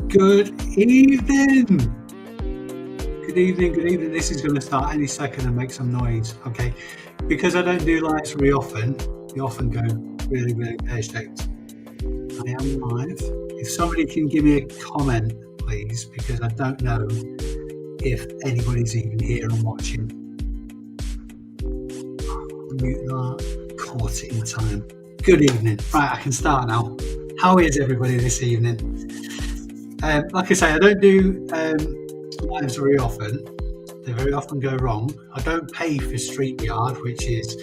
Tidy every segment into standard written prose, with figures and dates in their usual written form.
Good evening. Good evening. Good evening. This is going to start any second and make some noise, okay? Because I don't do lives very often, they often go really, really pear-shaped. I am live. If somebody can give me a comment, please, because I don't know if anybody's even here and watching. Mute that. Caught it in time. Good evening. Right, I can start now. How is everybody this evening? Like I say, I don't do lives very often. They very often go wrong. I don't pay for StreamYard, which is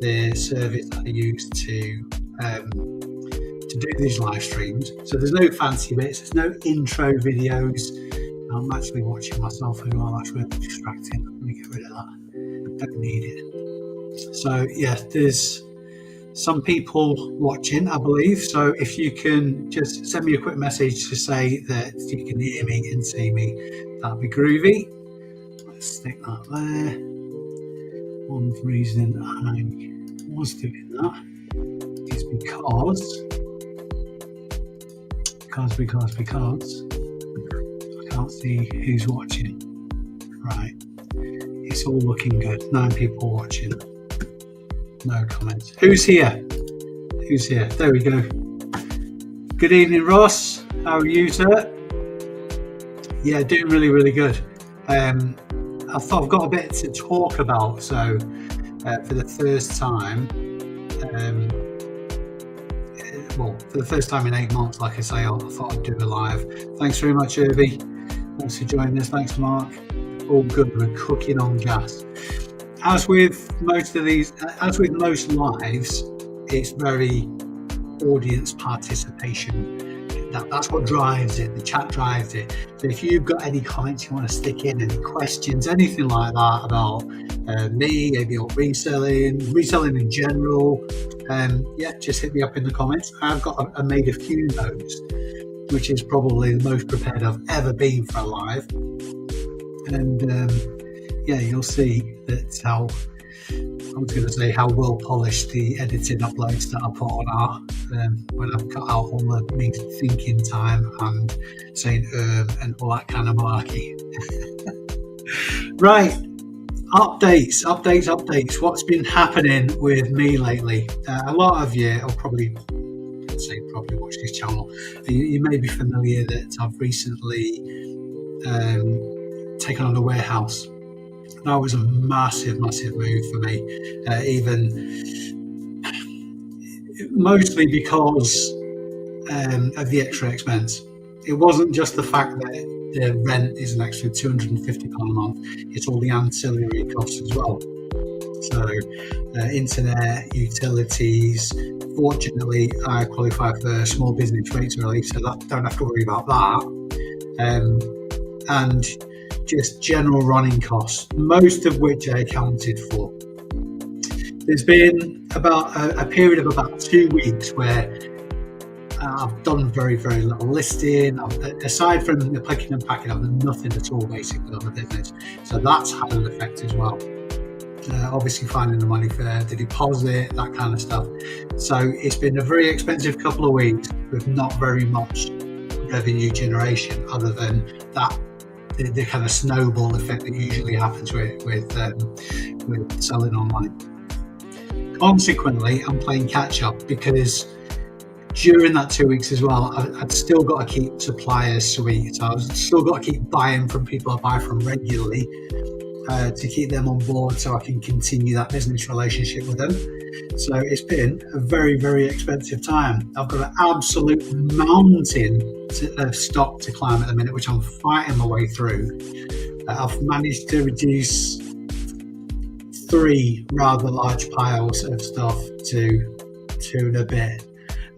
the service that I use to do these live streams. So there's no fancy bits. There's no intro videos. I'm actually watching myself as well. That's really distracting. Let me get rid of that. Don't need it. So yeah, there's some people watching, I believe. So if you can just send me a quick message to say that you can hear me and see me, that'd be groovy. Let's stick that there. One reason I was doing that is because I can't see who's watching. Right, it's all looking good. 9 people watching. No comments. Who's here? Who's here? There we go. Good evening, Ross. How are you, sir? Yeah, doing really, really good. I thought I've got a bit to talk about. So, for the first time, for the first time in 8 months, like I say, I thought I'd do a live. Thanks very much, Irby. Thanks for joining us. Thanks, Mark. All good. We're cooking on gas. As with most lives, it's very audience participation. That's what drives it. The chat drives it. So if you've got any comments you want to stick in, any questions, anything like that about me, maybe or reselling in general, just hit me up in the comments. I made a few notes, which is probably the most prepared I've ever been for a live. And you'll see that how well polished the editing uploads that I put on are when I've cut out all the me thinking time and saying and all that kind of malarkey. Right, updates. What's been happening with me lately? A lot of you will probably watch this channel. You may be familiar that I've recently taken on a warehouse. That was a massive move for me, even mostly because of the extra expense. It wasn't just the fact that the rent is an extra £250 a month, it's all the ancillary costs as well. So internet, utilities. Fortunately, I qualify for small business rates relief, so that don't have to worry about that. And just general running costs, most of which I accounted for. There's been about a period of about 2 weeks where I've done very, very little listing. Aside from the picking and packing, I've done nothing at all basically on the business. So that's had an effect as well. Obviously finding the money for the deposit, that kind of stuff. So it's been a very expensive couple of weeks with not very much revenue generation other than that the kind of snowball effect that usually happens with selling online. Consequently, I'm playing catch up because during that 2 weeks as well, I'd still got to keep suppliers sweet. So I've still got to keep buying from people I buy from regularly to keep them on board so I can continue that business relationship with them. So it's been a very, very expensive time. I've got an absolute mountain of stock to climb at the minute, which I'm fighting my way through. I've managed to reduce 3 rather large piles of stuff to 2 and a bit.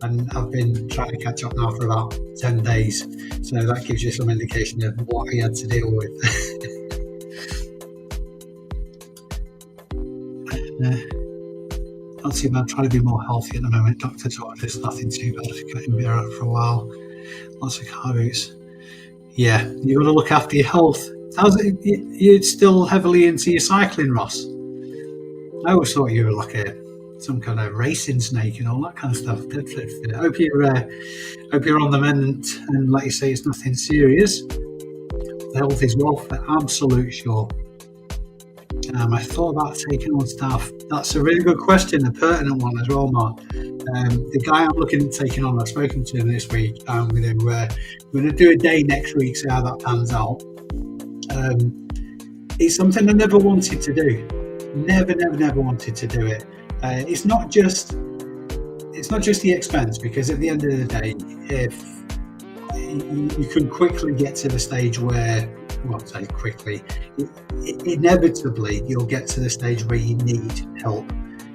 And I've been trying to catch up now for about 10 days. So that gives you some indication of what I had to deal with. Not too bad. Trying to be more healthy at the moment. Doctor told us nothing too bad. Getting beer out for a while. Lots of car boots. Yeah, you got to look after your health. How's it? You're still heavily into your cycling, Ross? I always thought you were like a some kind of racing snake and all that kind of stuff. Dead fit. Hope you're on the mend, and like you say, it's nothing serious. Health is wealth for absolute sure. I thought about taking on staff. That's a really good question, a pertinent one as well, Mark. The guy I'm looking at taking on, I've spoken to him this week. I'm going to do a day next week, see how that pans out. It's something I never wanted to do. Never wanted to do it. It's not just the expense, because at the end of the day, if you can quickly get to the stage where, say quickly, inevitably you'll get to the stage where you need help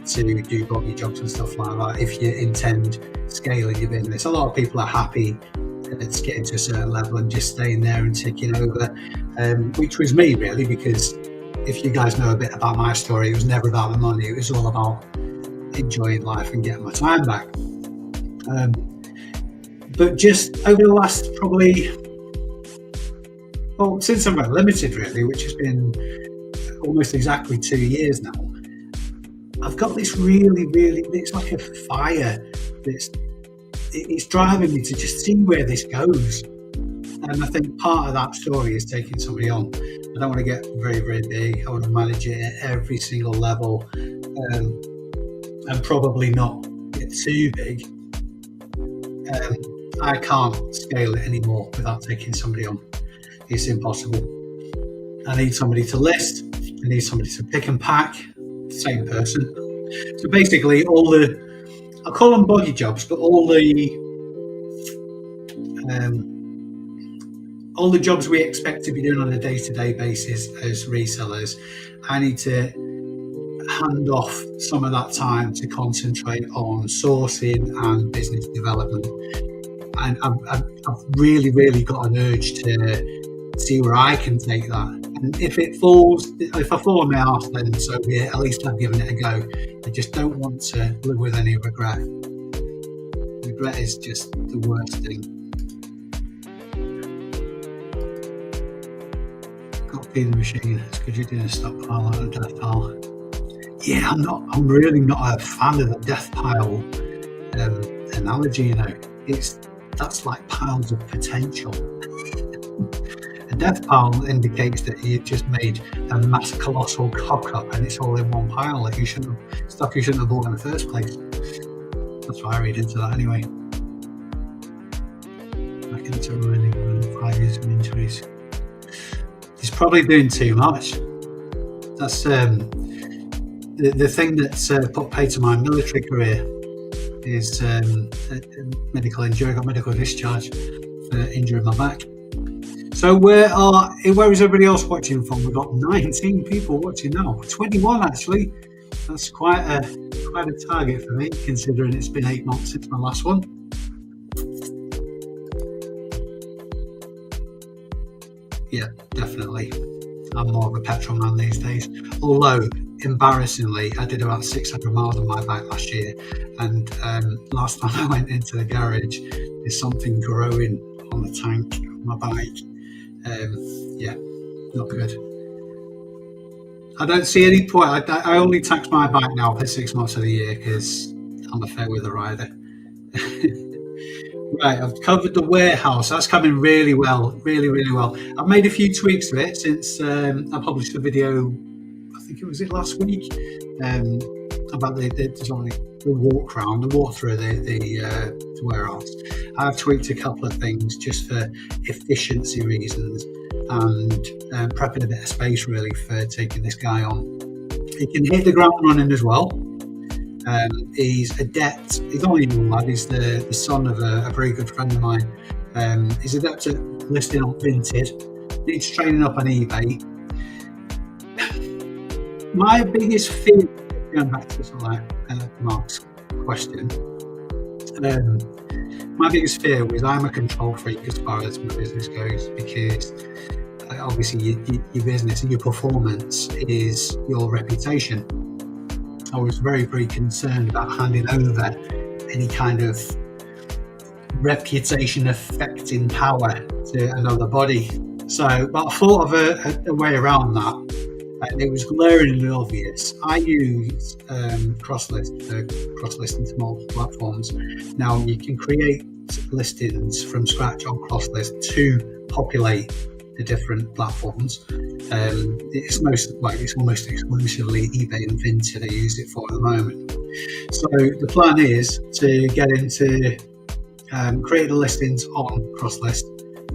to do body jobs and stuff like that if you intend scaling your business. A lot of people are happy to getting to a certain level and just staying there and taking over, which was me really, because if you guys know a bit about my story, it was never about the money. It was all about enjoying life and getting my time back. But just over the last since I'm at Limited really, which has been almost exactly 2 years now, I've got this really, it's like a fire it's driving me to just see where this goes. And I think part of that story is taking somebody on. I don't want to get very, very big. I want to manage it at every single level, and probably not get too big. I can't scale it anymore without taking somebody on. It's impossible. I need somebody to list. I need somebody to pick and pack. Same person. So basically, I call them body jobs, but all the jobs we expect to be doing on a day-to-day basis as resellers, I need to hand off some of that time to concentrate on sourcing and business development. And I've really got an urge to see where I can take that. And if I fall on my arse, then so be it. At least I've given it a go. I just don't want to live with any regret. Regret is just the worst thing. Got to feed the machine. It's because you're doing a stockpile, not a death pile. Yeah, I'm really not a fan of the death pile analogy. You know, that's like piles of potential. A death pile indicates that you just made a mass colossal cock up, and it's all in one pile. Like you shouldn't have bought in the first place. That's what I read into that anyway. Back into running 5 years of injuries. He's probably doing too much. That's the thing that's put paid to my military career is medical injury. I got medical discharge for injuring my back. So where is everybody else watching from? We've got 19 people watching now. 21 actually. That's quite a target for me, considering it's been 8 months since my last one. Yeah, definitely. I'm more of a petrol man these days. Although, embarrassingly, I did about 600 miles on my bike last year, and last time I went into the garage, there's something growing on the tank of my bike. Yeah, not good. I don't see any point. I only tax my bike now for 6 months of the year because I'm a fair weather rider. Right, I've covered the warehouse. That's coming really well, really well. I've made a few tweaks to it since I published a video, I think it was last week, about the walk around, the walk through the warehouse. I've tweaked a couple of things just for efficiency reasons and prepping a bit of space really for taking this guy on. He can hit the ground running as well. He's adept. He's not even a lad. He's the son of a very good friend of mine. He's adept at listing on Vinted. Needs training up on eBay. My biggest fear, going back to sort of like Mark's question, my biggest fear was I'm a control freak as far as my business goes, because obviously your business and your performance is your reputation. I was very concerned about handing over any kind of reputation affecting power to another body. So, but I thought of a way around that. and it was glaringly obvious. I use CrossList for cross-listing to multiple platforms. Now you can create listings from scratch on CrossList to populate the different platforms. It's almost exclusively eBay and Vinted I use it for at the moment. So the plan is to get into create the listings on CrossList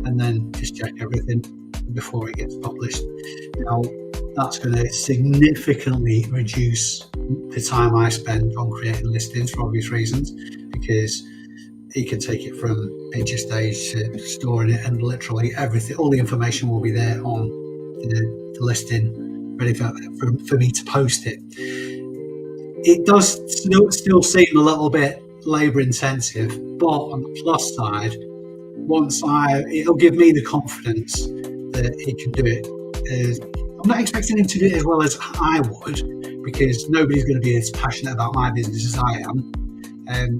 and then just check everything before it gets published. Now that's going to significantly reduce the time I spend on creating listings for obvious reasons, because it can take it from picture stage to storing it, and literally everything, all the information will be there on the listing, ready for me to post it. It does still seem a little bit labour intensive, but on the plus side, it'll give me the confidence that he can do it. I'm not expecting him to do it as well as I would, because nobody's going to be as passionate about my business as I am.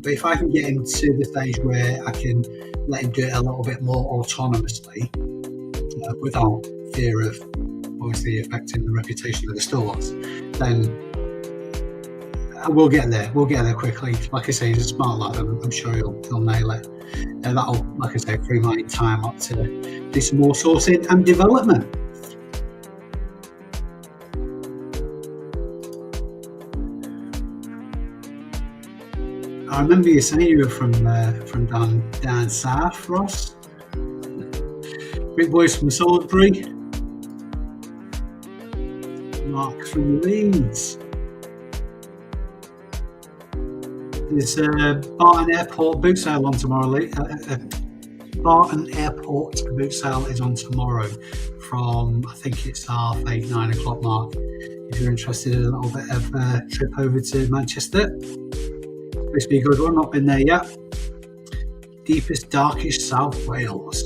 But if I can get him to the stage where I can let him do it a little bit more autonomously, without fear of obviously affecting the reputation of the stores, then we'll get there. We'll get there quickly. Like I say, he's a smart lad. I'm sure he'll nail it. And that'll, like I say, free my time up to do some more sourcing and development. I remember you saying you were from down south, Ross. Big boys from Salisbury. Mark's from Leeds. There's Barton Airport boot sale on tomorrow. Barton Airport boot sale is on tomorrow from, I think it's 8:30, 9 o'clock mark. If you're interested in a little bit of a trip over to Manchester. Supposed to be a good one, not been there yet. Deepest, darkest South Wales.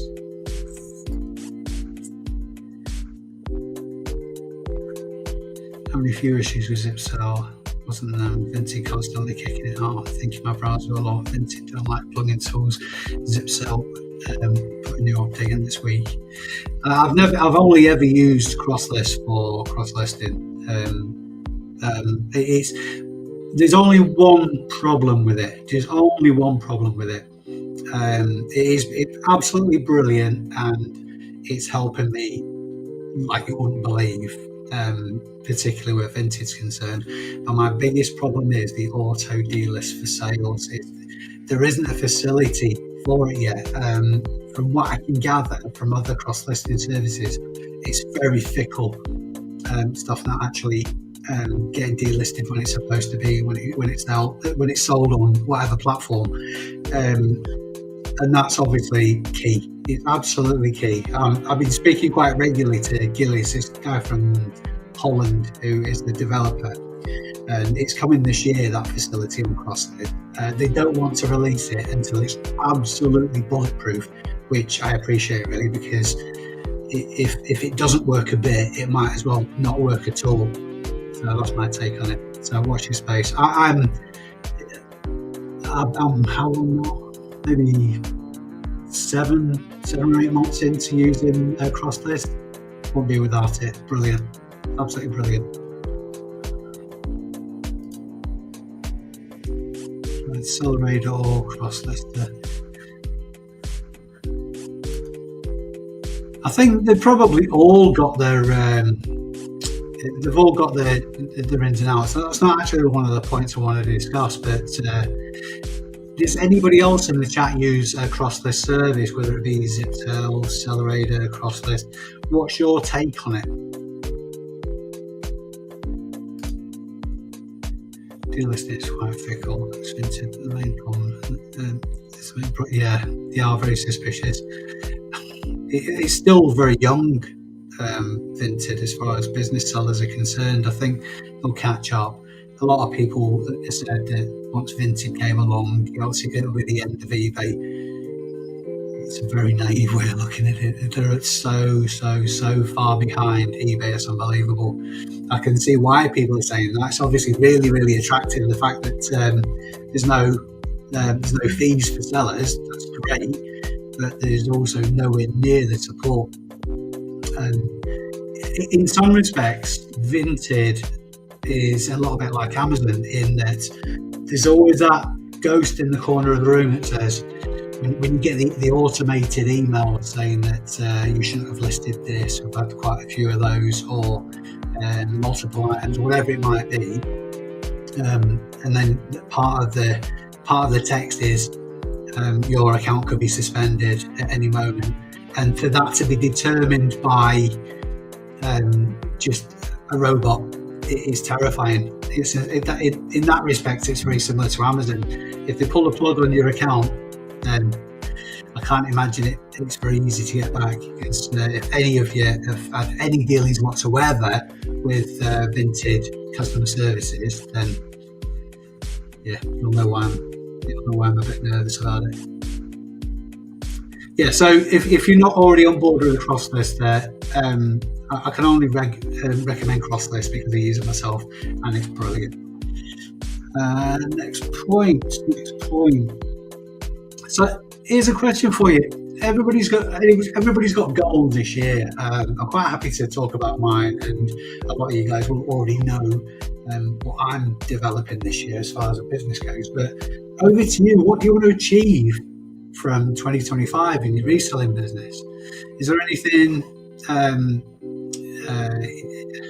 Having a few issues with Zipsell. Wasn't Vinted constantly kicking it out. I think my browser a lot. Vinted don't like plugin tools. Zipsell put a new update in this week. I've only ever used CrossList for cross-listing. There's only one problem with it. It's absolutely brilliant, and it's helping me like you wouldn't believe, particularly where Vinted's concerned. But my biggest problem is the auto delist for sales. There isn't a facility for it yet. From what I can gather from other cross-listing services, it's very fickle. Stuff not actually getting delisted when it's supposed to be, when it's sold on whatever platform, and that's obviously key. It's absolutely key. I've been speaking quite regularly to Gillies, this guy from Holland who is the developer, and it's coming this year, that facility on CrossList. They don't want to release it until it's absolutely bulletproof, which I appreciate really, because if it doesn't work a bit, it might as well not work at all. So that's my take on it. So watch your space. I'm how long now? Maybe seven or 8 months into using CrossList. Won't be without it. Brilliant, absolutely brilliant. Reseller or CrossList. I think they've probably all got their their ins and outs. That's not actually one of the points I want to discuss, but does anybody else in the chat use a CrossList service, whether it be Zipsell, Reseller, CrossList? What's your take on it? Delist is quite fickle. That's the main problem. Yeah, they are very suspicious. It's still very young, Vinted, as far as business sellers are concerned. I think they'll catch up. A lot of people said that once Vinted came along, it'll be the end of eBay. It's a very naive way of looking at it. They're so far behind eBay. It's unbelievable. I can see why people are saying that. It's obviously really, really attractive. The fact that there's no fees for sellers, that's great, but there's also nowhere near the support. And in some respects, Vinted is a little bit like Amazon in that there's always that ghost in the corner of the room that says, when you get the automated email saying that you shouldn't have listed this, we've had quite a few of those, or multiple items, whatever it might be, and then part of the text is your account could be suspended at any moment, and for that to be determined by just a robot, it is terrifying. In that respect, it's very similar to Amazon. If they pull a plug on your account, then I can't imagine it's very easy to get back. Because if any of you have had any dealings whatsoever with Vinted customer services, then yeah, you'll know why I'm a bit nervous about it. Yeah, so if you're not already on board with the CrossList there, I can only recommend CrossList because I use it myself and it's brilliant. Next point. So here's a question for you. Everybody's got goals this year. I'm quite happy to talk about mine, and a lot of you guys will already know what I'm developing this year as far as a business goes. But over to you. What do you want to achieve from 2025 in your reselling business? Is there anything?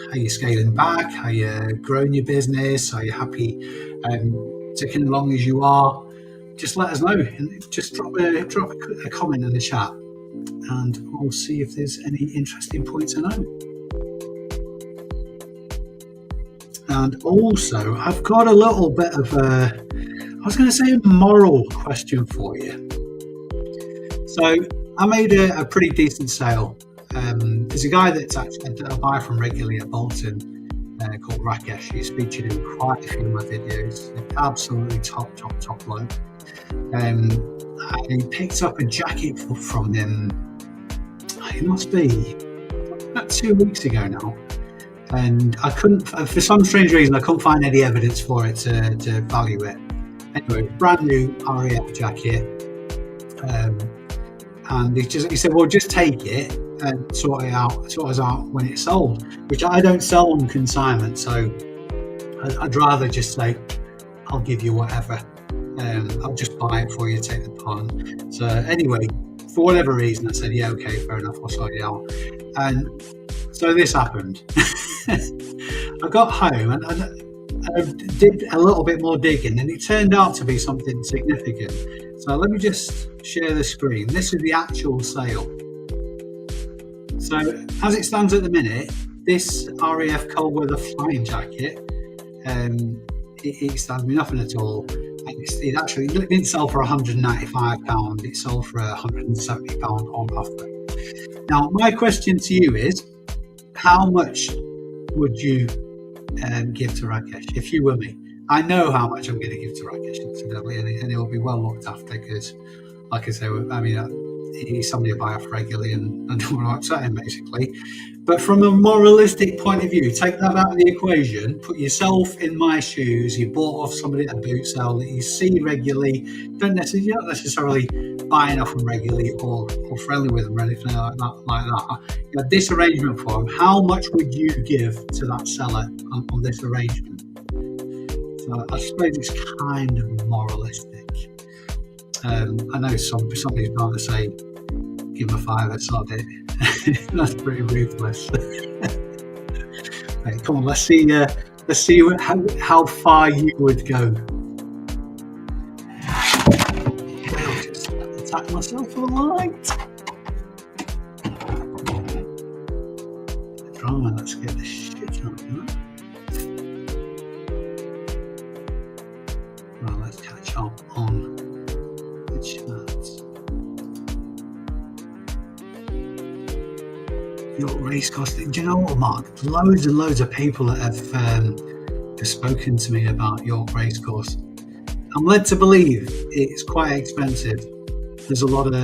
Are you scaling back? Are you growing your business? Are you happy ticking along as you are? Just let us know, and just drop a comment in the chat, and we'll see if there's any interesting points to know. And also, I've got a little bit of a moral question for you. So I made a pretty decent sale. There's a guy that I buy from regularly at Bolton called Rakesh. He's featured in quite a few of my videos. Absolutely top bloke. I picked up a jacket from him. It must be about 2 weeks ago now, and I couldn't, for some strange reason, I couldn't find any evidence for it to value it. Anyway, brand new RAF jacket, and he said, "Well, just take it and sort us out when it's sold," which I don't sell on consignment, so I'd rather just say, "I'll give you whatever. I'll just buy it for you, take the pawn." So anyway, for whatever reason, I said, "Yeah, okay, fair enough, I'll sort it out." And so this happened. I got home and I did a little bit more digging, and it turned out to be something significant. So let me just share the screen. This is the actual sale. So as it stands at the minute, this RAF cold weather flying jacket, it stands me nothing at all. It actually didn't sell for £195. It sold for £170 on offer. Now, my question to you is, how much would you give to Rakesh if you were me? I know how much I'm going to give to Rakesh, incidentally, and he'll be well looked after because, like I say, I mean, he's somebody I buy off regularly, and I don't want to upset him, basically. But from a moralistic point of view, take that out of the equation, put yourself in my shoes. You bought off somebody at a boot sale that you see regularly, you're not necessarily buying off them regularly or friendly with them or anything like that. You had this arrangement for them. How much would you give to that seller on this arrangement? So I suppose it's kind of moralistic. I know somebody's about to say, "Give him a fiver, sod it." That's pretty ruthless. Right, come on, let's see how far you would go. I'll just attack myself for the light. Drama, let's get this shit out of that. Well, let's catch up on the chat. Your race cost. Do you know what, Mark? Loads and loads of people that have spoken to me about your race course. I'm led to believe it's quite expensive. There's a lot of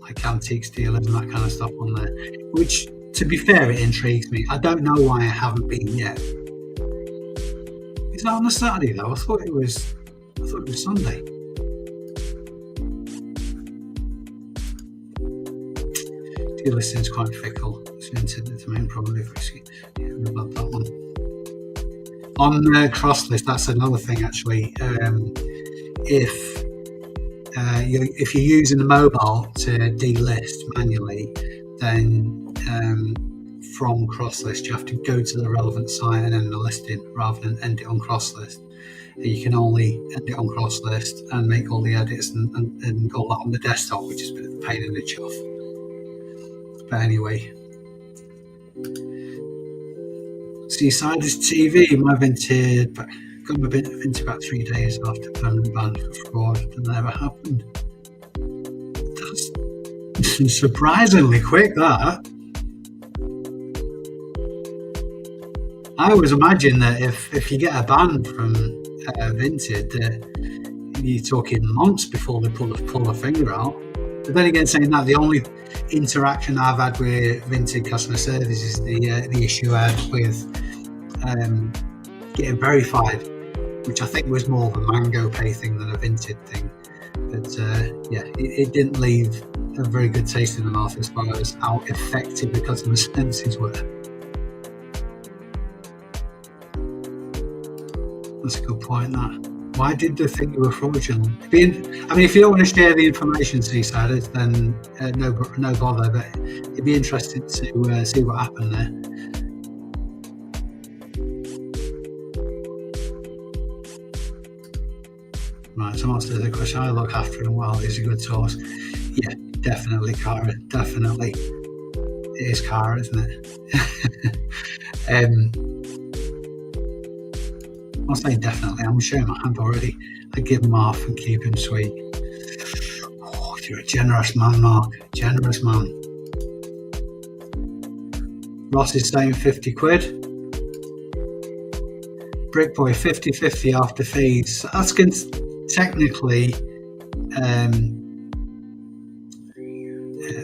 like antiques dealers and that kind of stuff on there, which, to be fair, it intrigues me. I don't know why I haven't been yet. Is that on a Saturday though? I thought it was Sunday. Your listing's quite fickle. It's the domain probably. About that one. On CrossList, that's another thing actually. If you're using the mobile to delist manually, then from CrossList you have to go to the relevant site and end the listing rather than end it on CrossList. You can only end it on CrossList and make all the edits and all that on the desktop, which is a bit of a pain in the chuff. But anyway, Seasider's TV, my Vinted, got my Vinted about 3 days after permanent ban for fraud. That never happened. That's surprisingly quick, that. I always imagine that if you get a ban from Vinted, you're talking months before they pull the finger out. But then again, saying that, the only interaction I've had with Vinted customer service is the issue I had with getting verified, which I think was more of a Mango Pay thing than a Vinted thing. But it didn't leave a very good taste in the mouth as far as how effective the customer services were. That's a good point, that. Why did they think you were fraudulent? If you don't want to share the information, Seasiders, then no bother, but it'd be interesting to see what happened there. Right, someone says the question, I look after him well, he's a good source. Yeah, definitely, Cara, definitely. It is Cara, isn't it? I'll say definitely. I'm showing my hand already. I give him half and keep him sweet. Oh, you're a generous man, Mark. Generous man. Ross is saying 50 quid. Brickboy 50-50 after fees. That's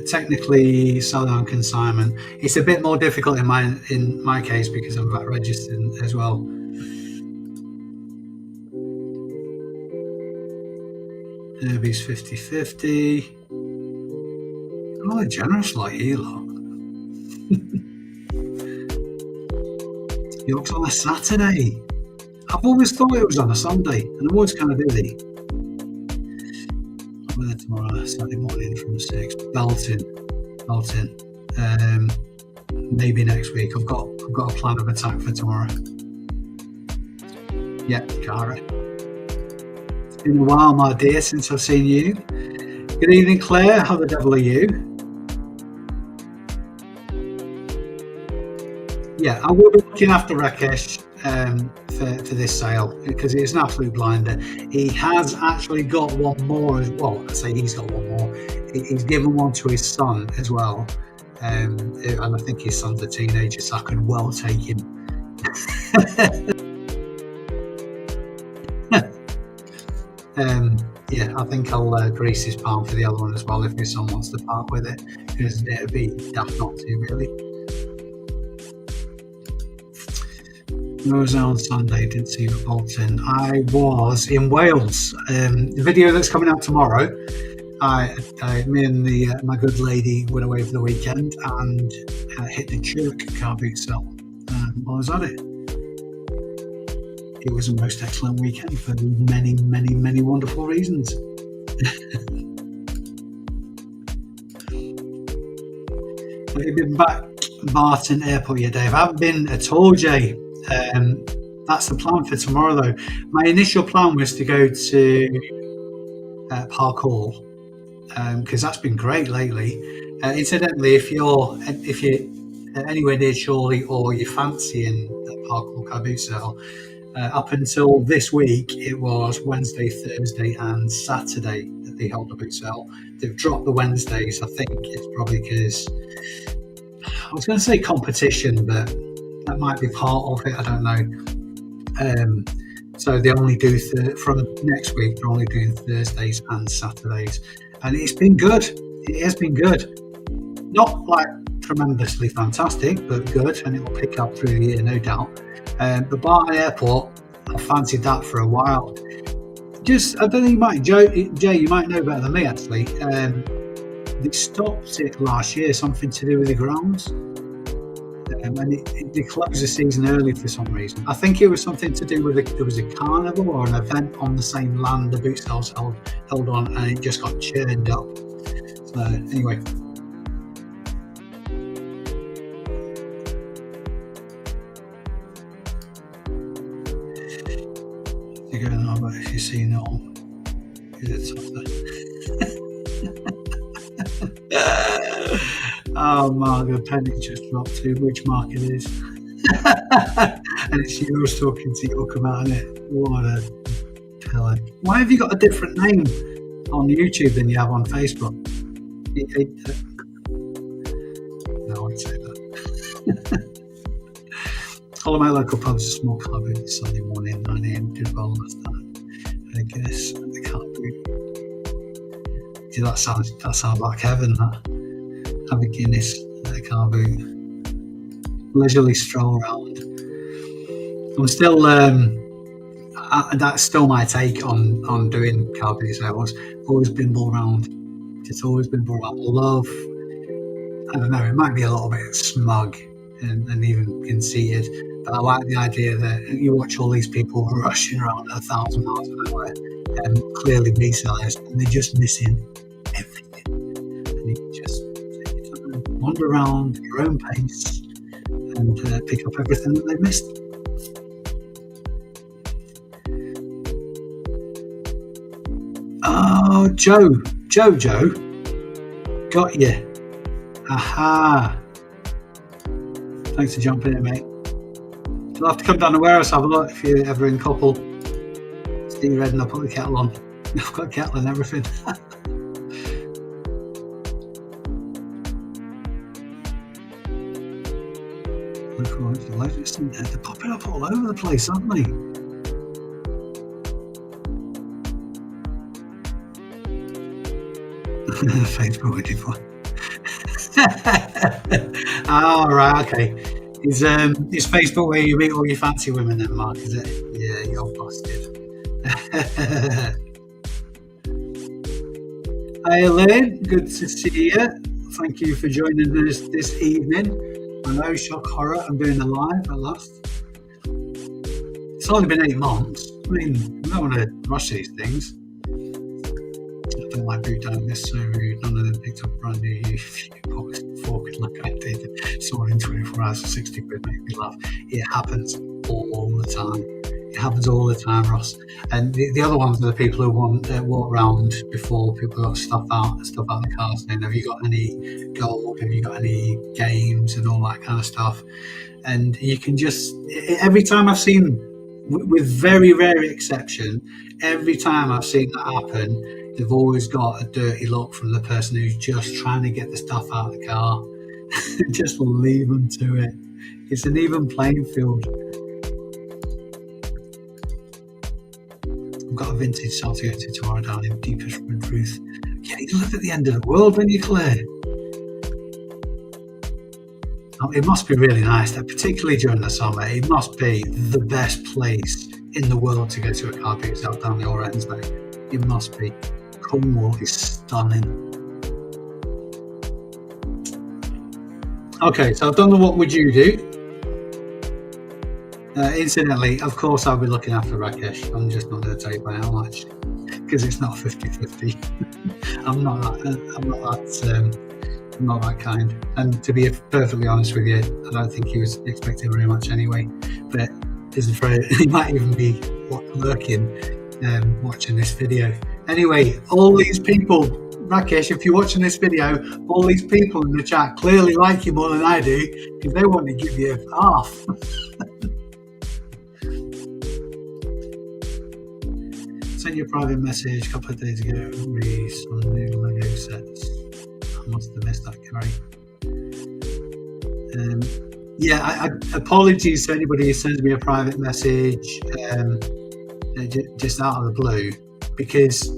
technically selling on consignment. It's a bit more difficult in my case because I'm VAT registered as well. Herbie's 50-50. Oh, they're generous like you lot. York's on a Saturday. I've always thought it was on a Sunday, and I'm always kind of busy. I'm there tomorrow, Saturday morning from 6. Belting. Maybe next week. I've got a plan of attack for tomorrow. Yeah, Cara. It's been a while, my dear, since I've seen you. Good evening, Claire. How the devil are you? Yeah, I will be looking after Rakesh for this sale because he's an absolute blinder. He has actually got one more as well. I say he's got one more. He's given one to his son as well. And I think his son's a teenager, so I could well take him. I think I'll grease his palm for the other one as well if his son wants to part with it, because it'd be daft not to, really. I was on Sunday, didn't see Bolton. I was in Wales. The video that's coming out tomorrow, me and my good lady went away for the weekend and hit the Chirk car boot sale while I was at it. It was a most excellent weekend for many, many, many wonderful reasons. Have you been back Barton Airport yet, Dave? I haven't been at all, Jay. That's the plan for tomorrow, though. My initial plan was to go to Park Hall because that's been great lately. Incidentally, if you're anywhere near Chorley or you're fancying the Park Hall car boot sale, up until this week, it was Wednesday, Thursday, and Saturday that they held the boot sale. They've dropped the Wednesdays. I think it's probably because I was going to say competition, but that might be part of it. I don't know. So they only do from next week. They're only doing Thursdays and Saturdays, and it's been good. It has been good. Not like tremendously fantastic, but good, and it will pick up through the year, no doubt. The Barton Airport, I fancied that for a while. I don't think you might, Jay, you might know better than me actually. they stopped it last year, something to do with the grounds. And they closed the season early for some reason. I think it was something to do with there was a carnival or an event on the same land the boot sales held on, and it just got churned up. So anyway. You're going on, but if you see no, is it Oh, Margaret, penny just dropped to which mark it is. And it's yours talking to you, come out in it. What a pillow. Why have you got a different name on YouTube than you have on Facebook? No, I won't say that. All of my local pubs are small car boots Sunday morning, 9 a.m. Did well last time. I guess they can't do. Yeah, that sounds like heaven, that. Have a Guinness at a car boot. Leisurely stroll around. I'm still that's still my take on doing car boot sales. Always bimble around. Just always bimble around. Love, I don't know, it might be a little bit smug and even conceited, but I like the idea that you watch all these people rushing around at 1,000 miles an hour and clearly resellers, and they're just missing everything. And you can just wander around at your own pace and pick up everything that they've missed. Oh, Joe, got you. Aha. Thanks for jumping in, mate. You'll have to come down to warehouse, have a look if you're ever in Couple. See you ready, and I'll put the kettle on. I've got a kettle and everything. They're popping up all over the place, aren't they? Facebook before. Oh, right, okay. Is Facebook where you meet all your fancy women then, Mark, is it? Yeah, you're busted. Hi, Elaine. Good to see you. Thank you for joining us this evening. I know, shock horror, I'm doing a live at last. It's only been 8 months. I mean, I don't want to rush these things. I don't like boot down this, so rude. None of them picked up brand new forward like I did. Saw it in 24 hours for 60 quid, make me laugh. It happens all the time. It happens all the time, Ross. And the other ones are the people who walk around before people got stuff out of the car saying, have you got any gold? Have you got any games and all that kind of stuff? And you can just, every time I've seen, with very rare exception, every time I've seen that happen, they've always got a dirty look from the person who's just trying to get the stuff out of the car. Just leave them to it. It's an even playing field. I've got a vintage cell to go to tomorrow down in deepest Redruth. Yeah, you live at the end of the world when you're clear. It must be really nice, particularly during the summer. It must be the best place in the world to go to a car boot sale down the All Ends, mate. It must be. Cornwall is stunning. Okay, so I've done the what would you do. Incidentally, of course, I'll be looking after Rakesh. I'm just not going to tell you by how much, because it's not 50-50. I'm not that kind. And to be perfectly honest with you, I don't think he was expecting very much anyway. But he might even be lurking, watching this video. Anyway, all these people, Rakesh, if you're watching this video, all these people in the chat clearly like you more than I do, because they want to give you half. Sent you a private message a couple of days ago, Reese, on new Lego sets. I must have missed that, Carrie. Yeah, apologies to anybody who sends me a private message just out of the blue, because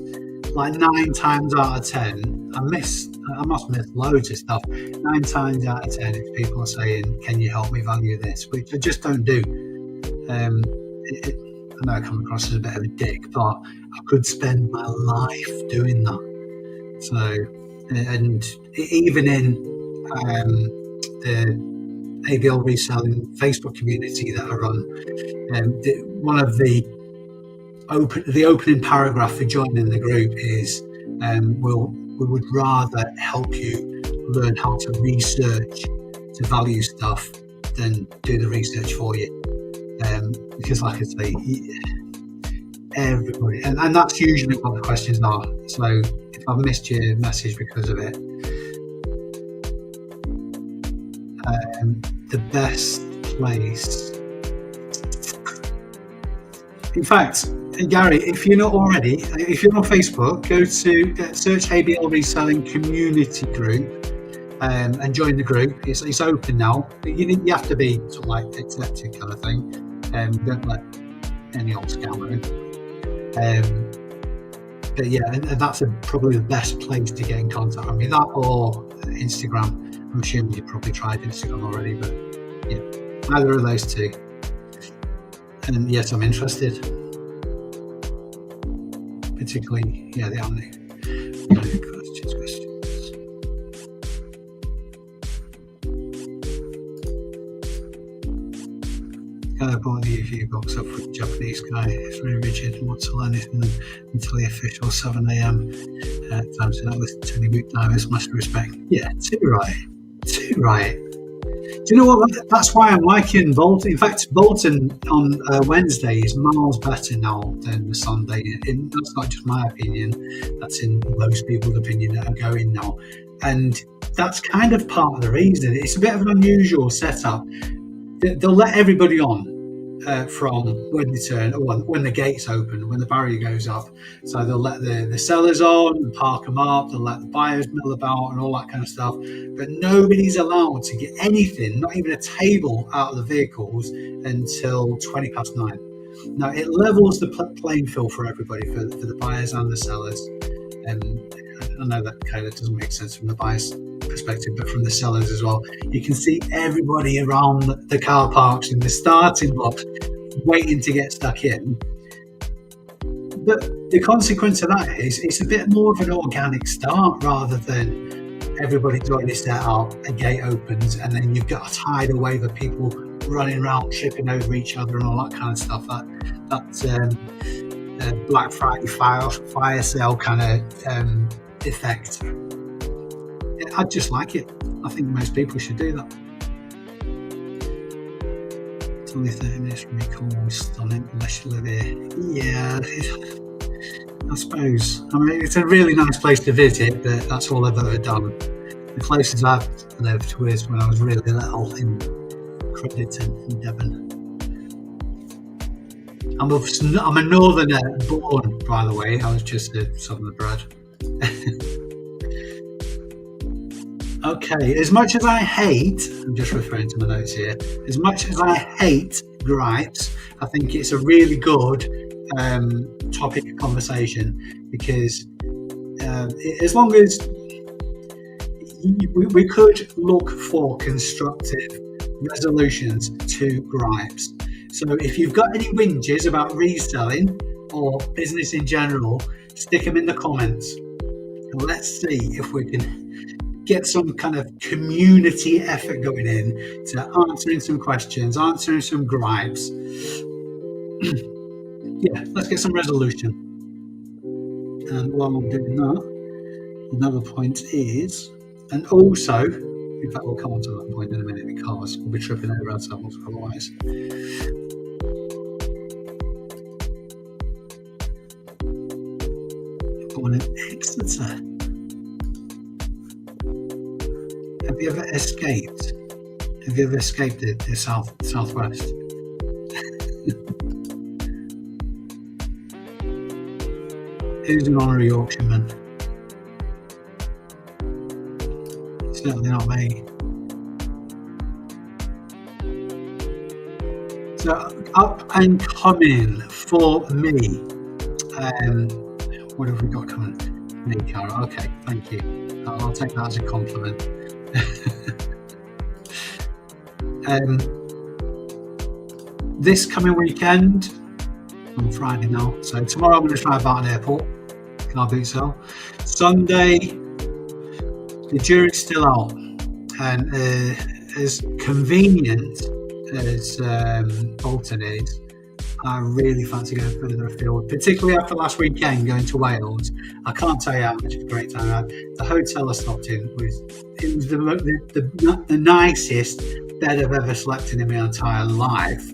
like 9 times out of 10, I must miss loads of stuff. 9 times out of 10, if people are saying, can you help me value this, which I just don't do. I know I come across as a bit of a dick, but I could spend my life doing that. So and even in the ABL reselling Facebook community that I run, one of the opening paragraph for joining the group is we would rather help you learn how to research to value stuff than do the research for you, because like I say, everybody, and that's usually what the questions are. So if I've missed your message because of it, the best place, in fact, Gary, if you're not already, if you're on Facebook, go to search ABL Reselling Community Group and join the group. It's open now. You have to be sort of like accepted kind of thing. Don't let any old scammer in. But yeah, and that's probably the best place to get in contact with me. That or Instagram. I'm assuming you've probably tried Instagram already, but yeah, either of those two. And yes, I'm interested. Particularly, the only questions. I bought the EV box up for the Japanese guy. It's very rigid and wants to learn it until the official 7 a.m. Time, so that was Tony McDivis, much respect. Yeah, too right. Do you know what? That's why I'm liking Bolton. In fact, Bolton on Wednesday is miles better now than the Sunday. And that's not just my opinion. That's in most people's opinion that are going now. And that's kind of part of the reason. It's a bit of an unusual setup. They'll let everybody on from when they turn, or when the gates open, when the barrier goes up. So they'll let the sellers on and park them up. They'll let the buyers mill about and all that kind of stuff. But nobody's allowed to get anything, not even a table, out of the vehicles until 9:20. Now it levels the playing field for everybody, for the buyers and the sellers. And I know that kind of doesn't make sense from the buyers' perspective, but from the sellers as well. You can see everybody around the car parks in the starting blocks waiting to get stuck in. But the consequence of that is it's a bit more of an organic start rather than everybody's already set up, a gate opens, and then you've got a tidal wave of people running around, tripping over each other and all that kind of stuff. That Black Friday fire sale kind of effect. I just like it. I think most people should do that. It's only 30 minutes from your call, stunning, unless you live here. Yeah, I suppose. I mean, it's a really nice place to visit, but that's all I've ever done. The closest I've lived was when I was really little in Crediton in Devon. I'm a northerner born, by the way. I was just a southerner bred. Okay, as much as I hate, I'm just referring to my notes here, as much as I hate gripes, I think it's a really good topic of conversation, because as long as we could look for constructive resolutions to gripes. So if you've got any whinges about reselling or business in general, stick them in the comments. And let's see if we can get some kind of community effort going in to answering some questions, answering some gripes. Yeah, let's get some resolution. And while I'm doing that, another point is, and also, in fact, we'll come on to that point in a minute because we'll be tripping over ourselves otherwise. Born in Exeter. Have you ever escaped? Have you ever escaped the southwest? Who's an honorary Yorkshireman? Certainly not me. So up and coming for me. What have we got coming? Me, Cara. Okay, thank you. I'll take that as a compliment. This coming weekend, on Friday now, so tomorrow I'm going to try Barton Airport, car boot sale. Sunday, the jury's still out, and as convenient as Bolton is, I really fancy going further afield, particularly after last weekend going to Wales. I can't tell you how much of a great time I had. The hotel I stopped in was the nicest bed I've ever slept in my entire life.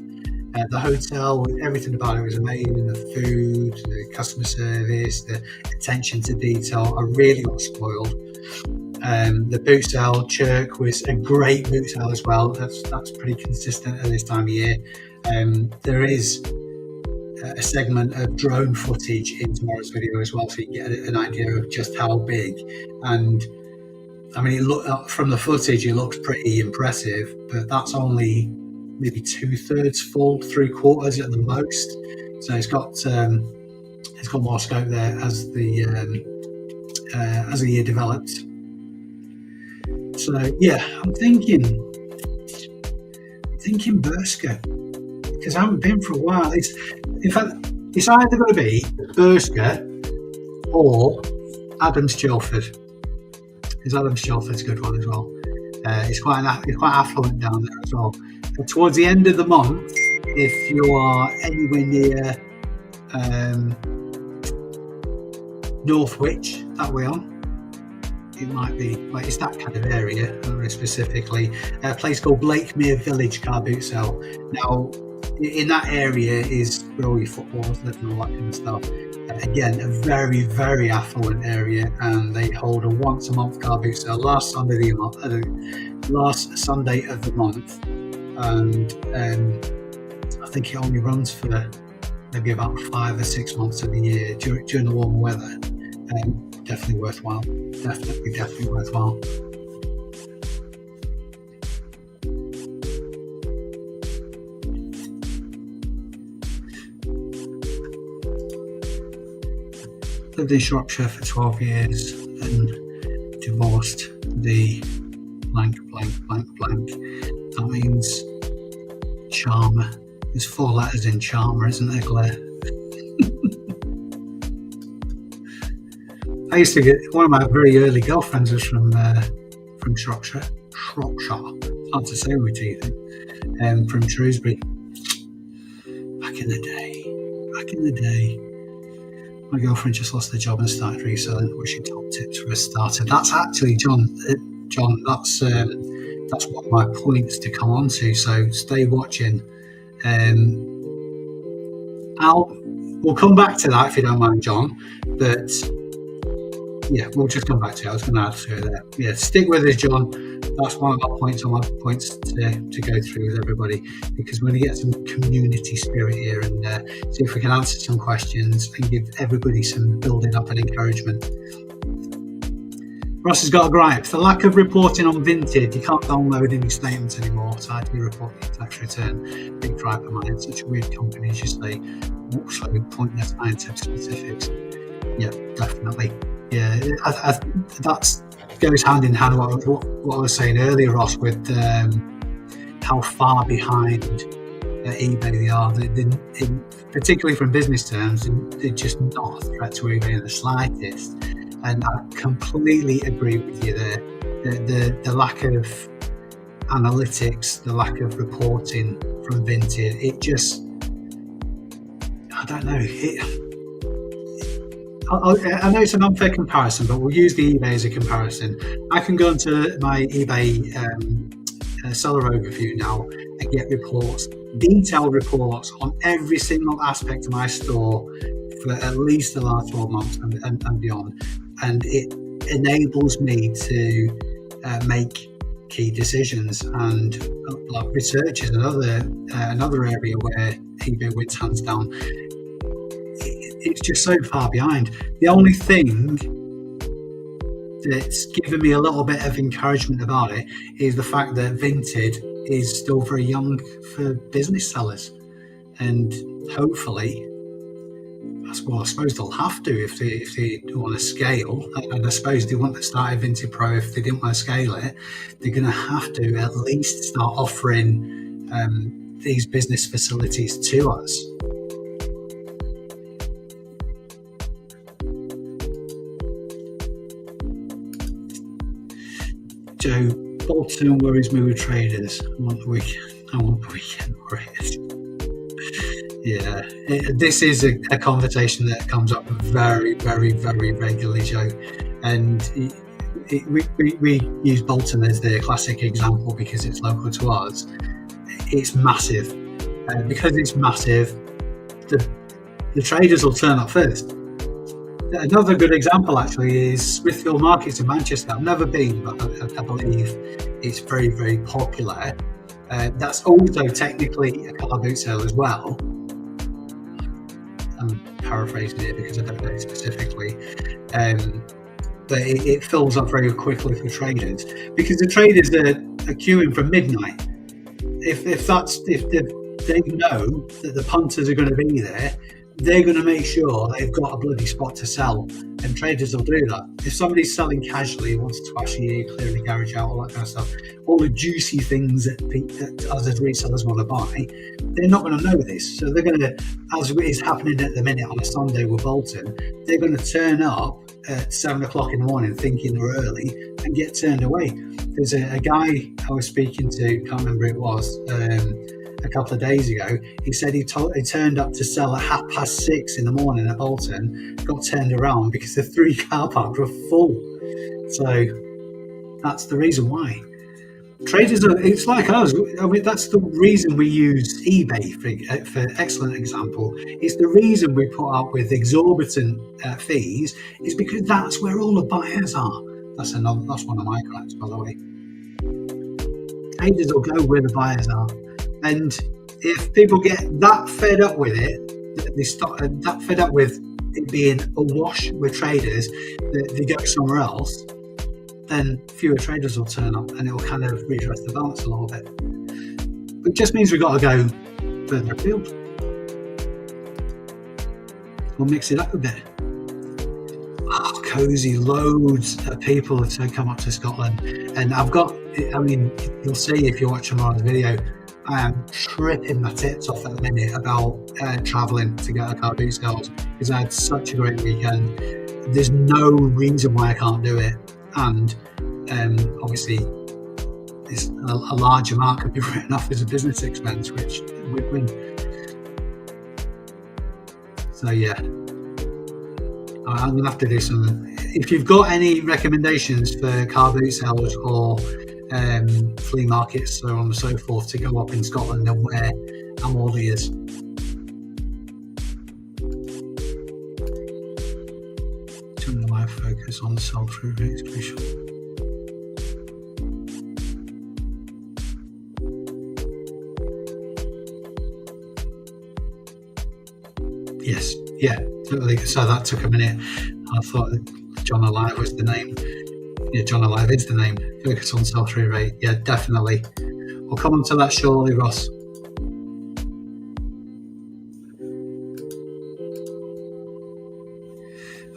The hotel, everything about it was amazing. The food, the customer service, the attention to detail. I really got spoiled. The boot sale, Chirk was a great boot sale as well. That's pretty consistent at this time of year. There is a segment of drone footage in tomorrow's video as well, so you get an idea of just how big. And I mean, from the footage, it looks pretty impressive, but that's only maybe 2/3 full, 3/4 at the most. So it's got more scope there as the year develops. So yeah, I'm thinking Berska, because I haven't been for a while. In fact, it's either going to be Berska or Adams Chilford. Because Adams Chilford's a good one as well. It's quite affluent down there as well. Towards the end of the month, if you are anywhere near Northwich, that way on, it might be, like, it's that kind of area. I don't know specifically. A place called Blakemere Village car boot sale. Now, in that area is where all your footballers live and all that kind of stuff. Again, a very, very affluent area, and they hold a once a month car boot sale last Sunday of the month, and I think it only runs for maybe about 5 or 6 months of the year during the warmer weather. Definitely worthwhile. Definitely worthwhile. Lived in Shropshire for 12 years and divorced the blank. That means charmer. There's 4 letters in charmer, isn't there, Claire? I used to get, one of my very early girlfriends was from Shropshire. Hard to say with teeth. From Shrewsbury. Back in the day. My girlfriend just lost her job and started reselling, wishing top tips for a starter. That's actually, John, that's one of my points to come on to, so stay watching. We'll come back to that if you don't mind, John, but yeah, we'll just come back to it. I was going to add to it there. Yeah, stick with us, John. That's one of my points to go through with everybody, because we're going to get some community spirit here and see if we can answer some questions and give everybody some building up and encouragement. Ross has got a gripe. The lack of reporting on Vinted. You can't download any statements anymore, so I do report the tax return. Big gripe of mine. Such a weird company, as you say. Also pointless scientific specifics. Yeah, definitely. Yeah, that goes hand in hand with what I was saying earlier, Ross, with how far behind eBay they are. Particularly from business terms, they're just not a threat to eBay in the slightest. And I completely agree with you there. The lack of analytics, the lack of reporting from Vinted, it just, I don't know. I know it's an unfair comparison, but we'll use the eBay as a comparison. I can go into my eBay seller overview now and get reports, detailed reports on every single aspect of my store for at least the last 12 months and beyond. And it enables me to make key decisions. And like research is another area where eBay wins hands down. It's just so far behind. The only thing that's given me a little bit of encouragement about it is the fact that Vinted is still very young for business sellers, and hopefully, I suppose they'll have to if they want to scale. And I suppose they want to start a Vinted Pro. If they didn't want to scale it, they're going to have to at least start offering these business facilities to us. Joe, Bolton worries me with traders. I want the weekend warriors. Yeah, this is a conversation that comes up very, very, very regularly, Joe. And we use Bolton as the classic example because it's local to us. It's massive. Because it's massive, the traders will turn up first. Another good example actually is Smithfield Markets in Manchester. I've never been, but I believe it's very, very popular. That's also technically a car boot sale as well. I'm paraphrasing it because I don't know it specifically. But it fills up very quickly for traders because the traders are queuing from midnight. If they know that the punters are going to be there, they're going to make sure they've got a bloody spot to sell, and traders will do that. If somebody's selling casually, wants to actually clear the garage out, all that kind of stuff, all the juicy things that us as resellers want to buy, they're not going to know this. So they're going to, as is happening at the minute on a Sunday with Bolton, they're going to turn up at 7 o'clock in the morning thinking they're early and get turned away. There's a guy I was speaking to, can't remember who it was, a couple of days ago. He said he turned up to sell at 6:30 in the morning at Bolton, got turned around because the 3 car parks were full. So that's the reason why. Traders it's like us. I mean, that's the reason we use eBay for excellent example. It's the reason we put up with exorbitant fees, is because that's where all the buyers are. That's one of my clients, by the way. Traders will go where the buyers are. And if people get that fed up with it, they stop that fed up with it being awash with traders, that they go somewhere else, then fewer traders will turn up and it will kind of redress the balance a little bit. It just means we've got to go further afield. We'll mix it up a bit. Oh, cozy, loads of people have come up to Scotland. And you'll see if you watch tomorrow's video, I am tripping my tits off at the minute about travelling to get a car boot sales because I had such a great weekend. There's no reason why I can't do it, and obviously a large amount could be written off as a business expense, which would win. So yeah, I'm gonna have to do some. If you've got any recommendations for car boot sales or flea markets, so on and so forth, to go up in Scotland and where, I'm all ears. Turn the live focus on the sell-through rate, crucial. Yes, yeah, totally. So that took a minute. I thought that John Alive was the name. Yeah, John Alive is the name. Focus on sell-through rate. Yeah, definitely. We'll come on to that shortly, Ross.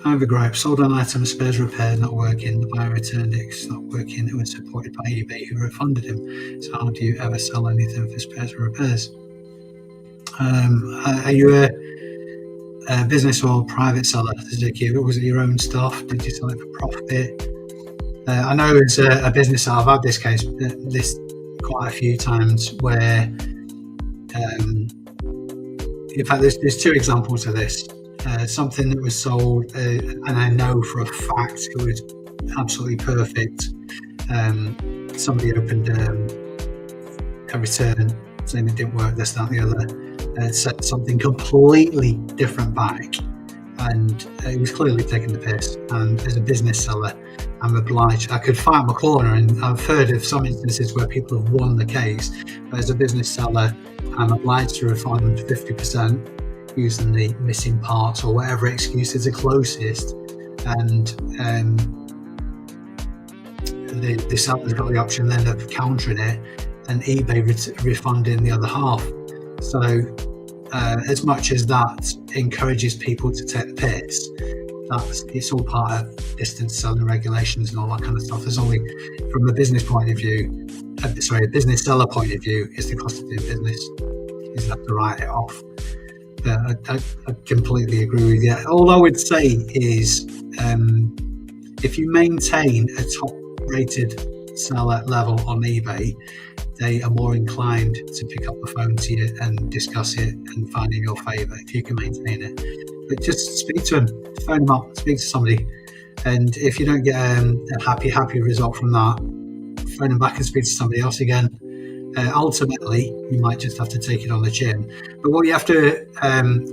I have a gripe. Sold an item, spares repaired, not working. The buyer returned it, it's not working. It was supported by eBay, who refunded him. So how do you ever sell anything for spares or repairs? Are you a business or private seller? Was it your own stuff? Did you sell it for profit? I know as a business, I've had this case quite a few times where, in fact, there's 2 examples of this. Something that was sold, and I know for a fact it was absolutely perfect. Somebody opened a return saying it didn't work, this, that, and the other. Sent something completely different back, and it was clearly taking the piss. And as a business seller, I'm obliged. I could fight my corner, and I've heard of some instances where people have won the case. But as a business seller, I'm obliged to refund 50% using the missing parts or whatever excuse is the closest. And the seller's got the option then of countering it and eBay refunding the other half. So as much as that encourages people to take the piss, it's all part of distance selling regulations and all that kind of stuff. There's only, from a business point of view, a business seller point of view, it's the cost of doing business. You just have to write it off. I completely agree with you. All I would say is, if you maintain a top-rated seller level on eBay, they are more inclined to pick up the phone to you and discuss it and find in your favour if you can maintain it. But just speak to them, phone them up, speak to somebody, and if you don't get a happy result from that, phone them back and speak to somebody else again. Ultimately, you might just have to take it on the chin. But what you have to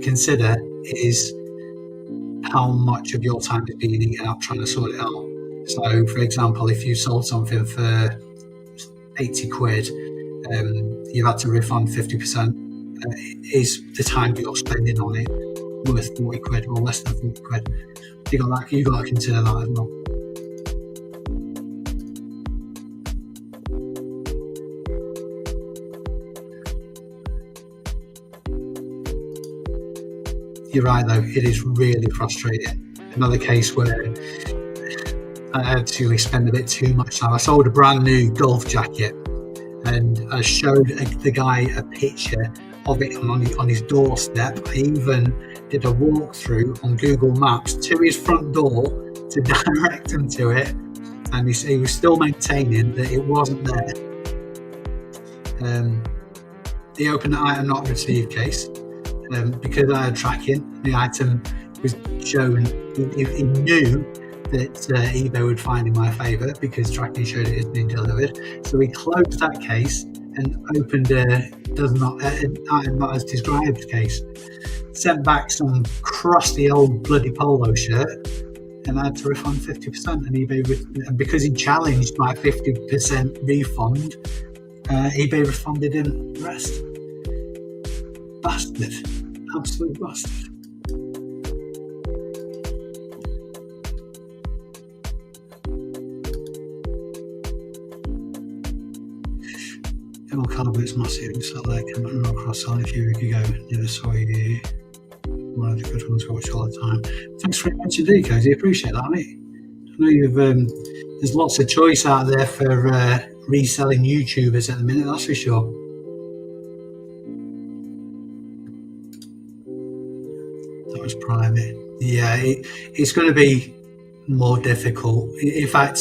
consider is how much of your time is being eaten up trying to sort it out. So, for example, if you sold something for 80 quid, you've had to refund 50%. Is the time you're spending on it worth 40 quid or less than 40 quid? You've got to consider that as well. You're right, though, it is really frustrating. Another case where I actually spend a bit too much time. I sold a brand new golf jacket and I showed the guy a picture of it on his doorstep. I even did a walkthrough on Google Maps to his front door to direct him to it, and he was still maintaining that it wasn't there. He opened the item not received case. Because I had tracking, the item was shown. He knew that eBay would find in my favour because tracking showed it had been delivered. So he closed that case and opened an item not as described case. Sent back some crusty old bloody polo shirt, and I had to refund 50%. And eBay, because he challenged my 50% refund, eBay refunded him the rest. Bastard. Absolute bastard. Emil Calvert's massive. So like, I'm not cross-selling a few weeks ago. Never saw you. One of the good ones to watch all the time. Thanks very much indeed, Cozy. Appreciate that, mate. I know you've there's lots of choice out there for reselling YouTubers at the minute, that's for sure. That was private. Yeah, it's going to be more difficult. In fact,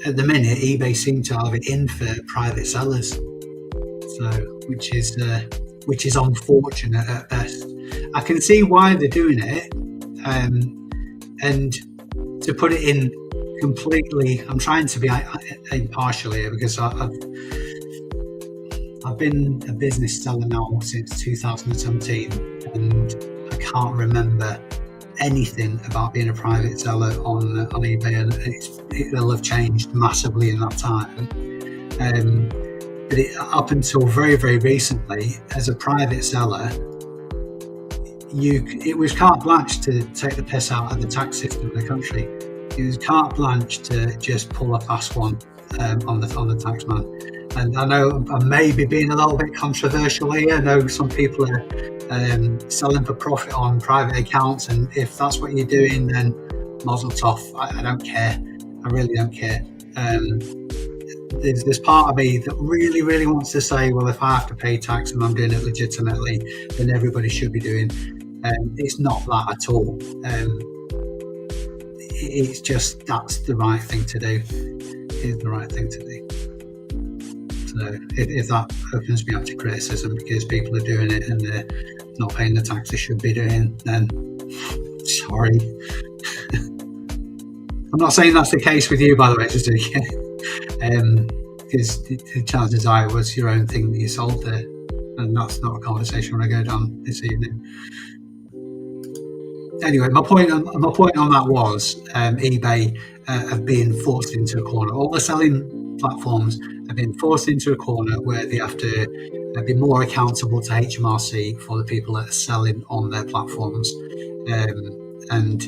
at the minute, eBay seem to have it in for private sellers, so which is unfortunate at best. I can see why they're doing it, and to put it in completely, I'm trying to be impartial here because I've been a business seller now since 2017, and I can't remember anything about being a private seller on eBay, and it'll have changed massively in that time. But up until very, very recently, as a private seller, it was carte blanche to take the piss out of the tax system in the country. It was carte blanche to just pull a fast one on the tax man. And I know I may be being a little bit controversial here. I know some people are selling for profit on private accounts, and if that's what you're doing, then mazel tov. I don't care. I really don't care. There's part of me that really, really wants to say, well, if I have to pay tax and I'm doing it legitimately, then everybody should be doing. It's not that at all. It's just that's the right thing to do. It's the right thing to do. So if that opens me up to criticism because people are doing it and they're not paying the tax they should be doing, then sorry. I'm not saying that's the case with you, by the way, just because the chances are it was your own thing that you sold there, and that's not a conversation when I go down this evening. Anyway, my point on that was eBay have been forced into a corner. All the selling platforms have been forced into a corner where they have to be more accountable to HMRC for the people that are selling on their platforms. And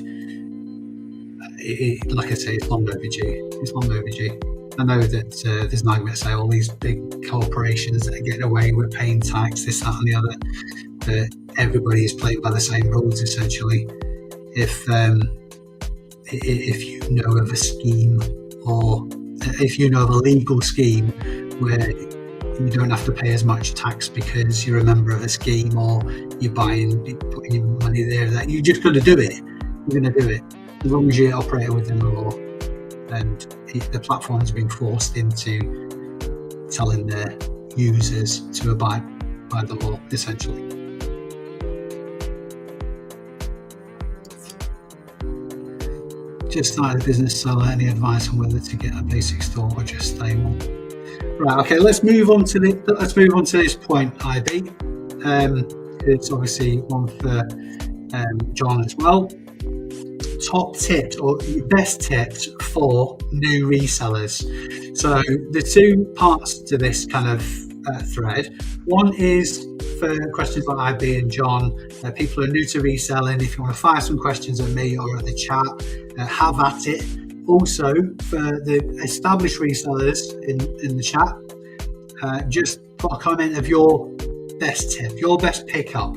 like I say, it's long overdue. It's long overdue. I know that there's an argument to say all these big corporations that are getting away with paying tax, this, that, and the other, but everybody is playing by the same rules essentially. If you know of a scheme, or if you know of a legal scheme where you don't have to pay as much tax because you're a member of a scheme, or you're putting your money there, that you just got to do it. You're going to do it as long as you're operating within the law. and the platform has been forced into telling their users to abide by the law, essentially. Just started a business seller. Any advice on whether to get a basic store or just stay one? Right. Okay. Let's move on to this point, IB. It's obviously one for John as well. Top tips or best tips for new resellers. So the two parts to this kind of thread. One is for questions like IB and John. People who are new to reselling. If you want to fire some questions at me or at the chat, have at it. Also for the established resellers in the chat, just put a comment of your best tip, your best pickup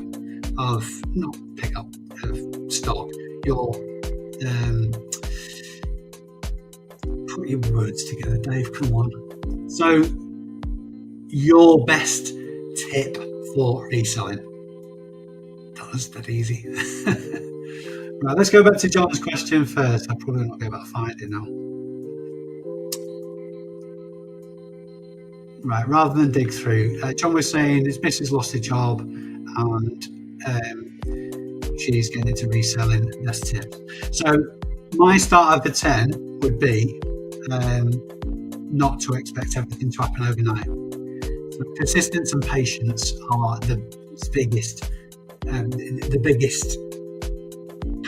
of stock. Your put your words together, Dave. Come on. So your best tip for reselling. That was that easy. Right, let's go back to John's question first. I'll probably not be able to find it now. Right, rather than dig through, John was saying his missus lost a job and she's getting into reselling. Best tips. So my start of the 10 would be not to expect everything to happen overnight. So persistence and patience are the biggest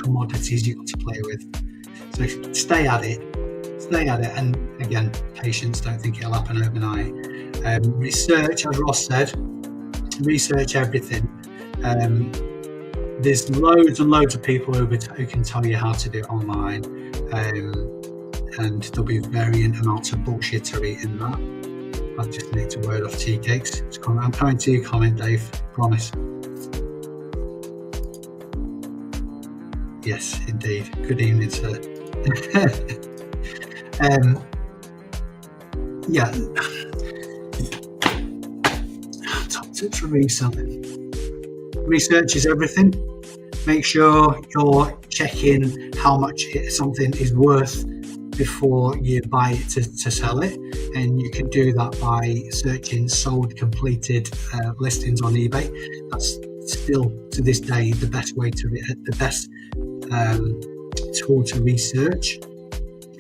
commodities you've got to play with. So stay at it, and again, patience. Don't think it'll happen overnight. Research, as Ross said, research everything. There's loads and loads of people who can tell you how to do it online, and there'll be varying amounts of bullshittery in that. I just need to word off tea cakes. I'm coming to your comment, Dave. Promise. Yes, indeed. Good evening, sir. Yeah. Top tips for reselling. Research is everything. Make sure you're checking how much something is worth before you buy it to sell it, and you can do that by searching sold completed listings on eBay. That's still to this day the best way to the best tool to research.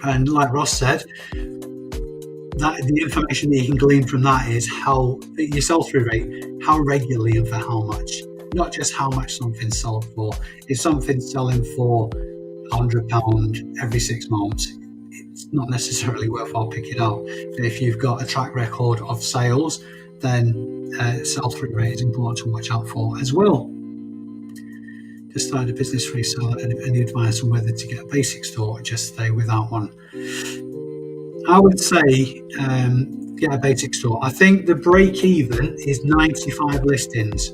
And like Ross said, that the information that you can glean from that is how your sell-through rate, how regularly and for how much. Not just how much something's sold for. If something's selling for £100 every 6 months, it's not necessarily worthwhile picking up. But if you've got a track record of sales, then sell-through rate is important to watch out for as well. Just started a business reseller, and any advice on whether to get a basic store or just stay without one? I would say get a basic store. I think the break even is 95 listings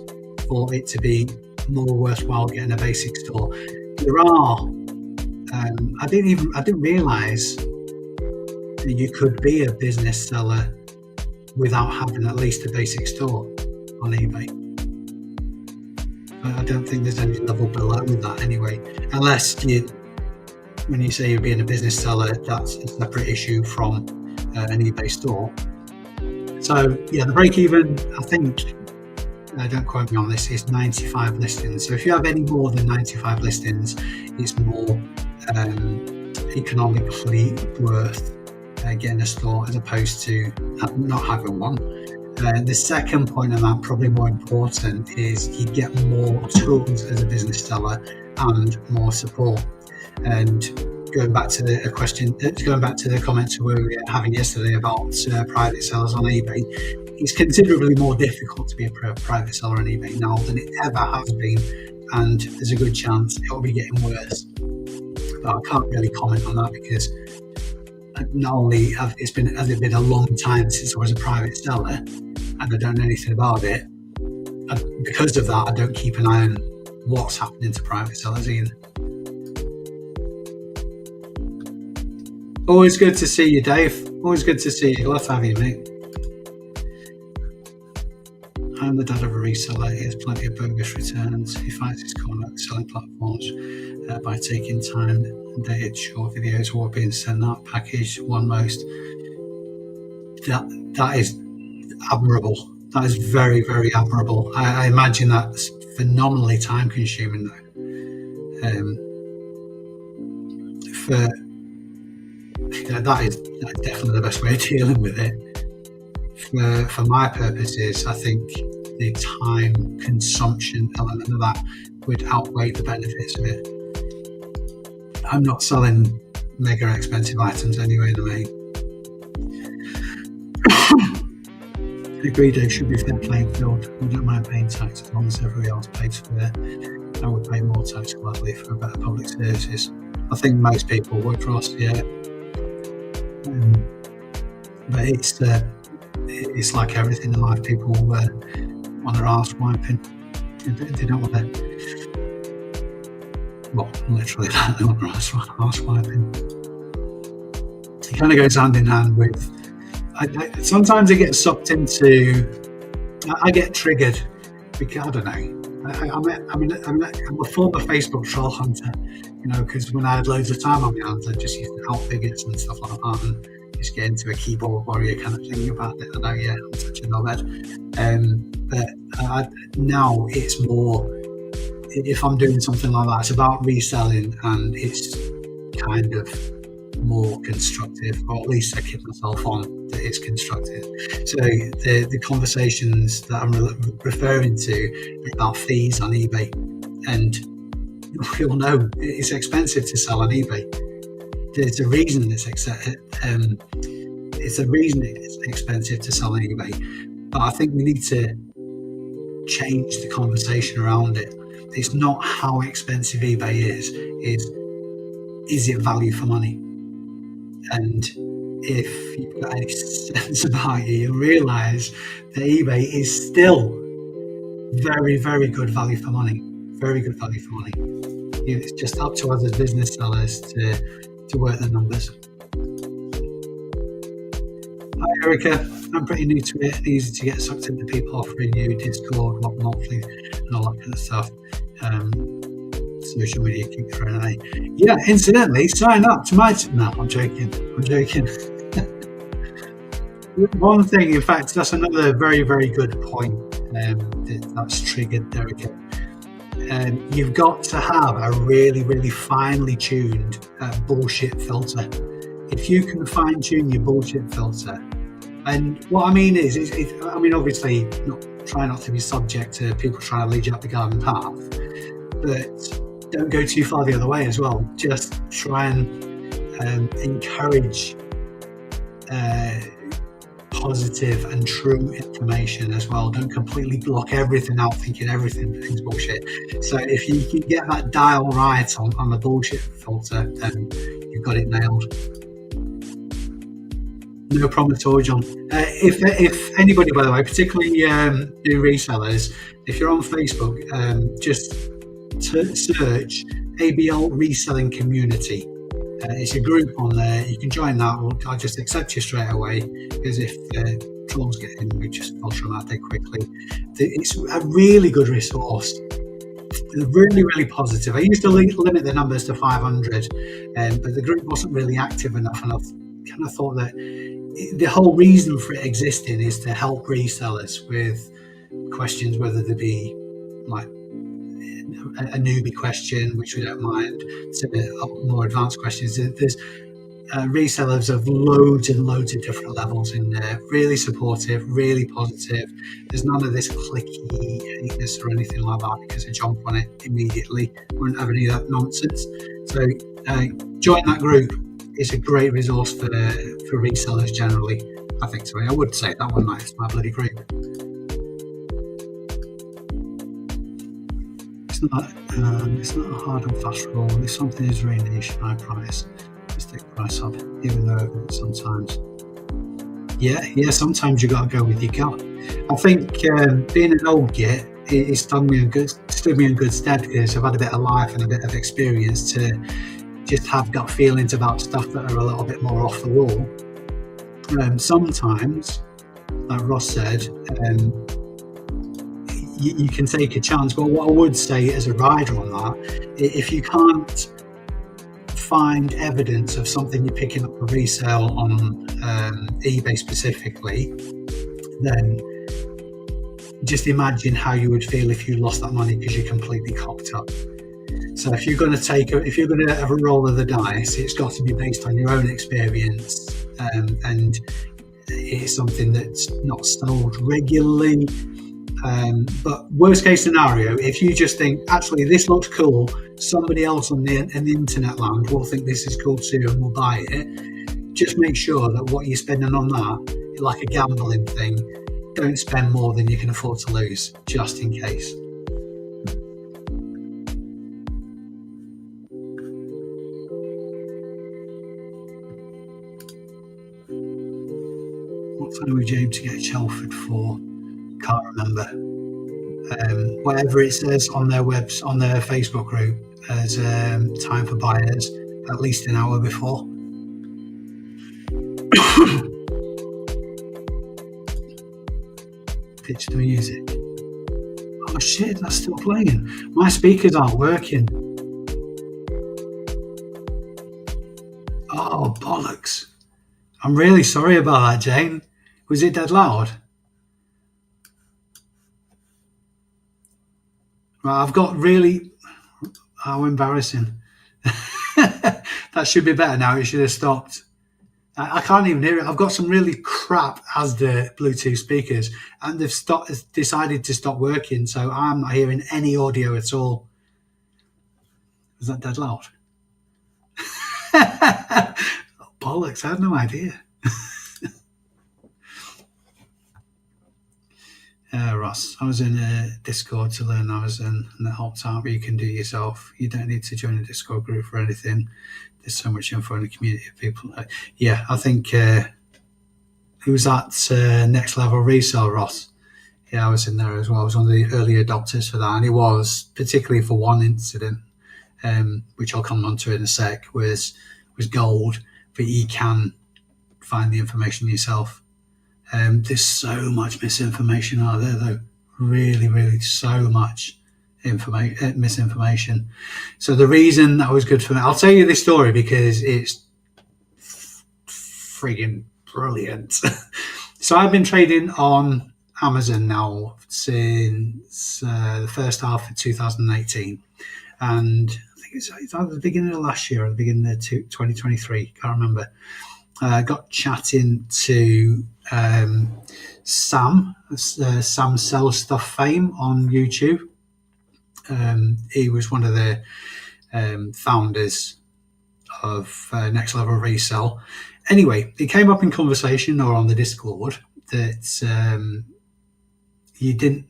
for it to be more worthwhile getting a basic store. There are, I didn't realise that you could be a business seller without having at least a basic store on eBay. I don't think there's any level below that anyway, unless when you say you're being a business seller, that's a separate issue from an eBay store. So yeah, the break even, I think, don't quote me on this, is 95 listings. So if you have any more than 95 listings, it's more economically worth getting a store as opposed to not having one. The second point on that, probably more important, is you get more tools as a business seller and more support. And going back to the comments we were having yesterday about private sellers on eBay, it's considerably more difficult to be a private seller on eBay now than it ever has been, and there's a good chance it will be getting worse. But I can't really comment on that because not only has it been a long time since I was a private seller, and I don't know anything about it. And because of that, I don't keep an eye on what's happening to private sellers either. Always good to see you, Dave. Always good to see you. Glad to have you, mate. I'm the dad of a reseller. He has plenty of bogus returns. He finds his corner at selling platforms by taking time dated short videos, what being sent out, package, one most. That is admirable. That is very, very admirable. I imagine that's phenomenally time consuming though. That is definitely the best way of dealing with it. For my purposes, I think the time consumption element of that would outweigh the benefits of it. I'm not selling mega expensive items anyway in the main. Agreed, it should be fair playing field. We don't mind paying tax as long as everybody else pays for it. I would pay more tax gladly for better public services. I think most people would, Ross, yeah. But it's like everything in life. People want their arse wiping. They don't want to. Well, literally, they want their arse wiping. It kind of goes hand in hand with. Sometimes I get sucked into. I get triggered because I don't know. I'm a former Facebook troll hunter, because when I had loads of time on my hands, I just used to help figures and stuff like that, and just get into a keyboard warrior kind of thing about it. I know, yeah, I'm such a knobhead. But now it's more, if I'm doing something like that, it's about reselling, and it's kind of more constructive, or at least I keep myself on that it's constructive. So the conversations that I'm referring to about fees on eBay, and we all know it's expensive to sell on eBay. There's a reason it's expensive to sell on eBay, but I think we need to change the conversation around it. It's not how expensive eBay is it value for money? And if you've got any sense about it, you'll realise that eBay is still very, very good value for money. Very good value for money. It's just up to us as business sellers to work the numbers. Hi Erica, I'm pretty new to it. Easy to get sucked into people offering you Discord, monthly, and all that kind of stuff. Social media keep throwing at me. Yeah, incidentally, sign up to my. No, I'm joking. One thing, in fact, that's another very, very good point that's triggered Derek. You've got to have a really, really finely tuned bullshit filter. If you can fine tune your bullshit filter, and what I mean is obviously, try not to be subject to people trying to lead you up the garden path, but don't go too far the other way as well. Just try and encourage positive and true information as well. Don't completely block everything out thinking everything's bullshit. So if you can get that dial right on the bullshit filter, then you've got it nailed. No problem at all, John. If anybody, by the way, particularly new resellers, if you're on Facebook, just search ABL Reselling Community. It's a group on there. You can join that. I'll just accept you straight away, because if trolls get in, we just filter them out there quickly. It's a really good resource. Really, really positive. I used to limit the numbers to 500, but the group wasn't really active enough, and I've kind of thought that the whole reason for it existing is to help resellers with questions, whether they be like a newbie question, which we don't mind, to more advanced questions. There's resellers of loads and loads of different levels in there. Really supportive, really positive. There's none of this clicky hateness or anything like that, because I jump on it immediately. Wouldn't have any of that nonsense. So join that group. It's a great resource for resellers generally. I think so. I would say that one night is my bloody group. It's not a hard and fast rule. If something is really niche, high price, just take the price up, even though sometimes. Yeah, sometimes you got to go with your gut. I think being an old git, it stood me in good stead, because I've had a bit of life and a bit of experience to just have gut feelings about stuff that are a little bit more off the wall. Sometimes, like Ross said, you can take a chance. But what I would say as a rider on that, if you can't find evidence of something you're picking up for resale on eBay specifically, then just imagine how you would feel if you lost that money because you're completely cocked up. So if you're going to have a roll of the dice, it's got to be based on your own experience, and it's something that's not sold regularly. But worst case scenario, if you just think, actually, this looks cool, somebody else in the internet land will think this is cool too and will buy it. Just make sure that what you're spending on that, like a gambling thing, don't spend more than you can afford to lose, just in case. What time we aim to get Chelford for? Can't remember. Whatever it says on their Facebook group as time for buyers, at least an hour before. Pitch the music. Oh shit, that's still playing. My speakers aren't working. Oh bollocks. I'm really sorry about that, Jane. Was it dead loud? Right, I've got really... How embarrassing. That should be better now. It should have stopped. I can't even hear it. I've got some really crap Asda Bluetooth speakers, and they've decided to stop working, so I'm not hearing any audio at all. Is that dead loud? Oh, bollocks, I had no idea. Ross, I was in a Discord to learn Amazon, and it helped out, but you can do it yourself. You don't need to join a Discord group for anything. There's so much info in the community of people. Yeah, I think who's that Next Level Reseller, Ross? Yeah, I was in there as well. I was one of the early adopters for that, and it was particularly for one incident, which I'll come on to in a sec, was gold, but you can find the information yourself. There's so much misinformation out there, though. Really, really so much misinformation. So the reason that was good for me, I'll tell you this story because it's friggin' brilliant. So I've been trading on Amazon now since the first half of 2018, and I think it's either the beginning of last year or the beginning of 2023. Can't remember. I got chatting to Sam Sells Stuff fame on YouTube. He was one of the founders of Next Level Resell. Anyway, it came up in conversation or on the Discord that you didn't.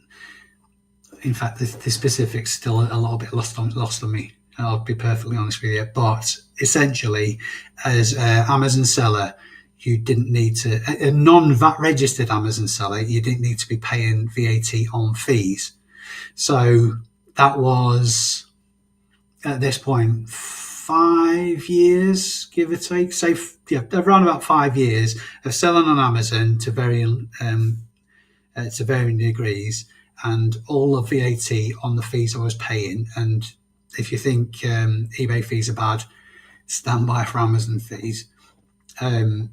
In fact, the specifics still a little bit lost on me. I'll be perfectly honest with you. But essentially, as an Amazon seller, you didn't need to, a non-VAT registered Amazon seller, you didn't need to be paying VAT on fees. So that was, at this point, 5 years, give or take. Say, around about 5 years of selling on Amazon to varying degrees, and all of VAT on the fees I was paying. And if you think eBay fees are bad, stand by for Amazon fees. I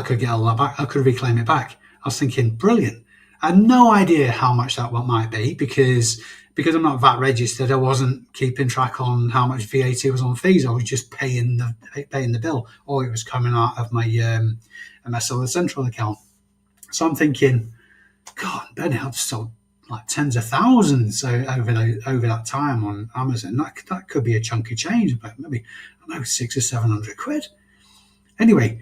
could get all that back. I could reclaim it back. I was thinking, brilliant. I had no idea how much that might be because I'm not VAT registered. I wasn't keeping track on how much VAT was on fees. I was just paying the bill, or it was coming out of my Seller Central account. So I'm thinking, God, Ben, I've sold like tens of thousands over that time on Amazon. That could be a chunk of change, but maybe, I don't know, 600 or 700 quid. Anyway,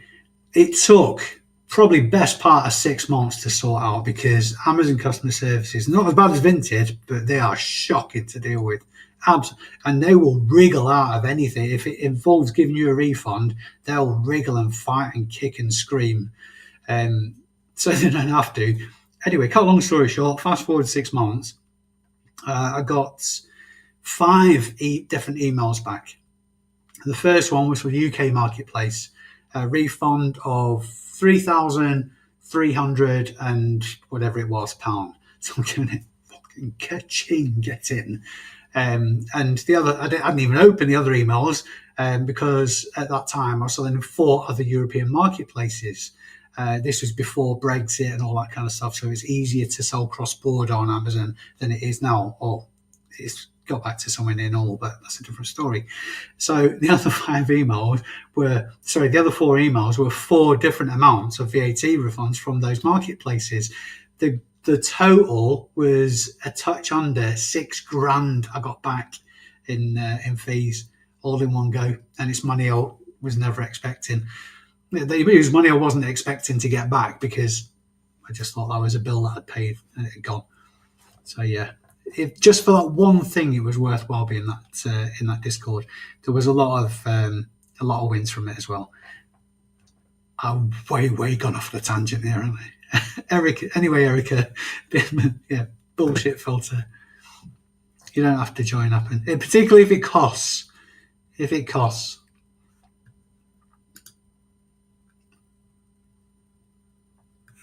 it took probably best part of 6 months to sort out because Amazon customer service is not as bad as Vinted, but they are shocking to deal with. And they will wriggle out of anything. If it involves giving you a refund, they'll wriggle and fight and kick and scream. So they don't have to. Anyway, cut a long story short, fast forward 6 months, I got 5 different emails back. The first one was from the UK marketplace, a refund of 3,300 and whatever it was pound. So I'm giving it fucking ka-ching, get in. And the other, I hadn't even opened the other emails. because at that time I was selling in 4 other European marketplaces. This was before Brexit and all that kind of stuff, so it's easier to sell cross-border on Amazon than it is now. Or it's got back to somewhere near normal, but that's a different story. So the other 4 emails were 4 different amounts of VAT refunds from those marketplaces. The total was a touch under $6,000 I got back in fees, all in one go, and it's money I was never expecting. It was money I wasn't expecting to get back because I just thought that was a bill that I'd paid and it had gone. So yeah, just for that one thing, it was worthwhile being in that Discord. There was a lot of wins from it as well. I'm way gone off the tangent here, aren't I? Erica, yeah, bullshit filter. You don't have to join up, and particularly if it costs.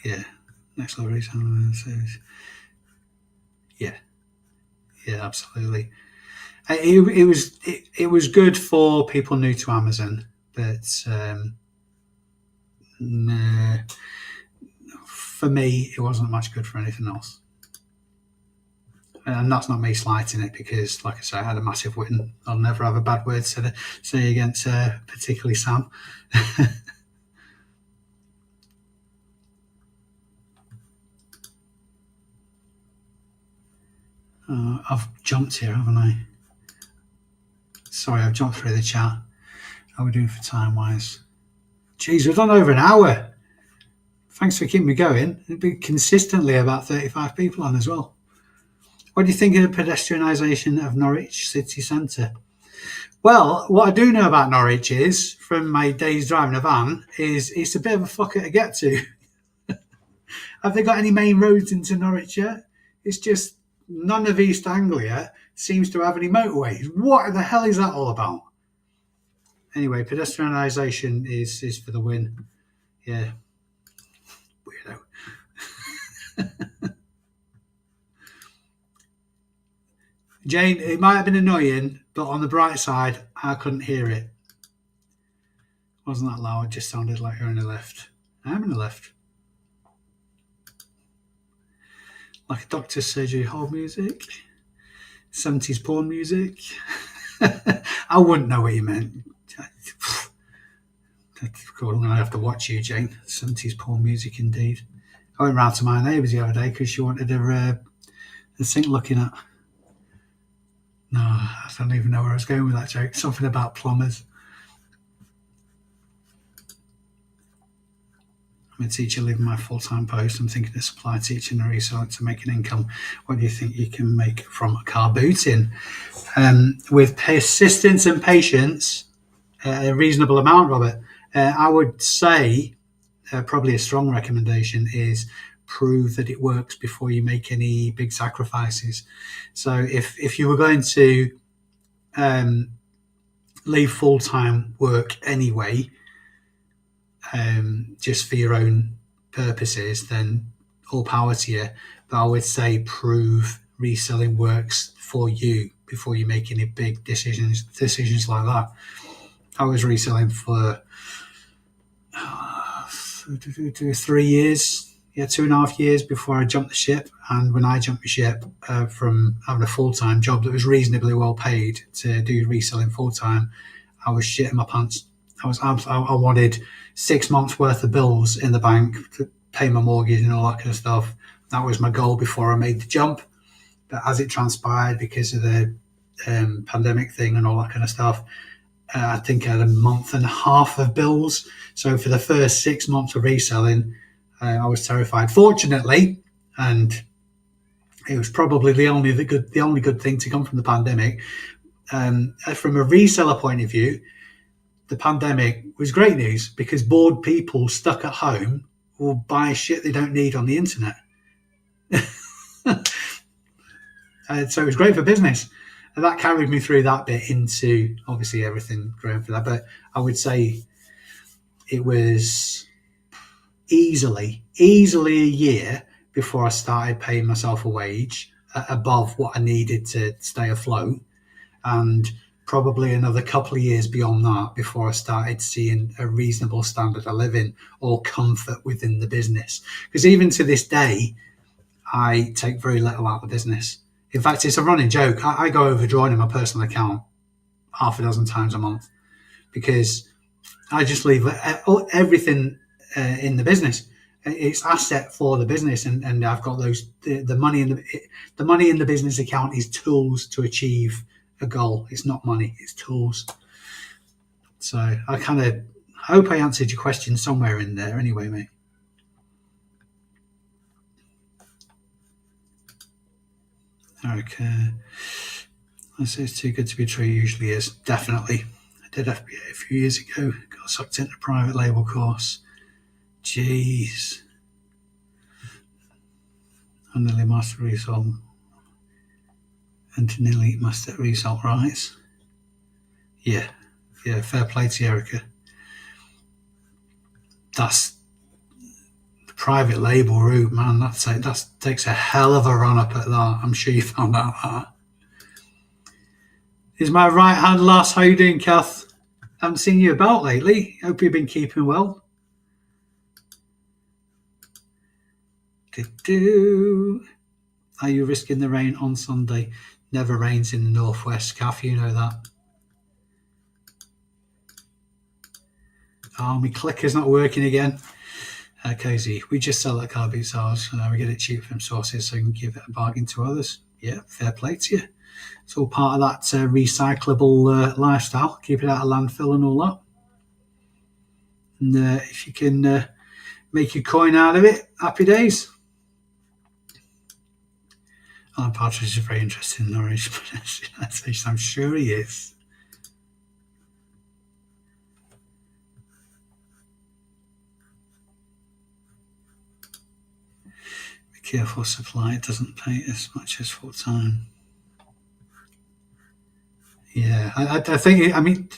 Yeah, next level reselling service. Yeah, absolutely. It was good for people new to Amazon, but for me, it wasn't much good for anything else. And that's not me slighting it because, like I say, I had a massive win. I'll never have a bad word to say against particularly Sam. I've jumped here, haven't I? Sorry, I've jumped through the chat. How are we doing for time-wise? Jeez, we've done over an hour. Thanks for keeping me going. It'd be consistently about 35 people on as well. What do you think of the pedestrianisation of Norwich city centre? Well, what I do know about Norwich is, from my days driving a van, is it's a bit of a fucker to get to. Have they got any main roads into Norwich yet? It's just none of East Anglia seems to have any motorways. What the hell is that all about? Anyway, pedestrianisation is for the win. Yeah. Weirdo. Jane, it might have been annoying, but on the bright side, I couldn't hear it. Wasn't that loud, it just sounded like you're in a lift. I'm in a lift. Like a doctor's surgery hall music. 70s porn music. I wouldn't know what you meant. I'm going to have to watch you, Jane. 70s porn music indeed. I went round to my neighbours the other day because she wanted a sink looking at. No, I don't even know where I was going with that joke. Something about plumbers. I'm a teacher leaving my full-time post. I'm thinking of supply teaching and reselling to make an income. What do you think you can make from car booting? With persistence and patience, a reasonable amount, Robert. I would say probably a strong recommendation is prove that it works before you make any big sacrifices. So if you were going to leave full-time work anyway, just for your own purposes, then all power to you. But I would say prove reselling works for you before you make any big decisions like that. I was reselling for 3 years, 2.5 years before I jumped the ship. And when I jumped the ship from having a full-time job that was reasonably well paid to do reselling full-time, I was shitting my pants. I wanted 6 months worth of bills in the bank to pay my mortgage and all that kind of stuff. That was my goal before I made the jump. But as it transpired, because of the pandemic thing and all that kind of stuff, I think I had a month and a half of bills. So for the first 6 months of reselling, I was terrified. Fortunately, and it was probably the only good thing to come from the pandemic. From a reseller point of view, the pandemic was great news because bored people stuck at home will buy shit they don't need on the internet. So it was great for business. And that carried me through that bit into obviously everything growing for that. But I would say it was easily a year before I started paying myself a wage above what I needed to stay afloat. And probably another couple of years beyond that before I started seeing a reasonable standard of living or comfort within the business. Because even to this day, I take very little out of the business. In fact, it's a running joke. I go overdrawn in my personal account half a dozen times a month because I just leave everything in the business. It's asset for the business, and I've got the money the money in the business account is tools to achieve a goal. It's not money; it's tools. So I hope I answered your question somewhere in there. Anyway, mate. Okay. I say it's too good to be true. Usually is. Definitely. I did FBA a few years ago. Got sucked into a private label course. Jeez. I nearly mastered result. And to nearly master result rights. Yeah. Yeah. Fair play to you, Erica. That's the private label route, man. That takes a hell of a run up at that. I'm sure you found out that. Is my right hand lass? How you doing, Kath? Haven't seen you about lately. Hope you've been keeping well. Are you risking the rain on Sunday? Never rains in the northwest, Kath. You know that. Oh, my clicker's not working again. Cozy, we just sell at car boot sales. We get it cheap from sources so we can give it a bargain to others. Yeah, fair play to you. It's all part of that recyclable lifestyle. Keep it out of landfill and all that. And if you can make a coin out of it, happy days. Alan Partridge is very interested in Norwich pronunciation. I'm sure he is. Be careful, supply. It doesn't pay as much as full time. Yeah, I think. I mean,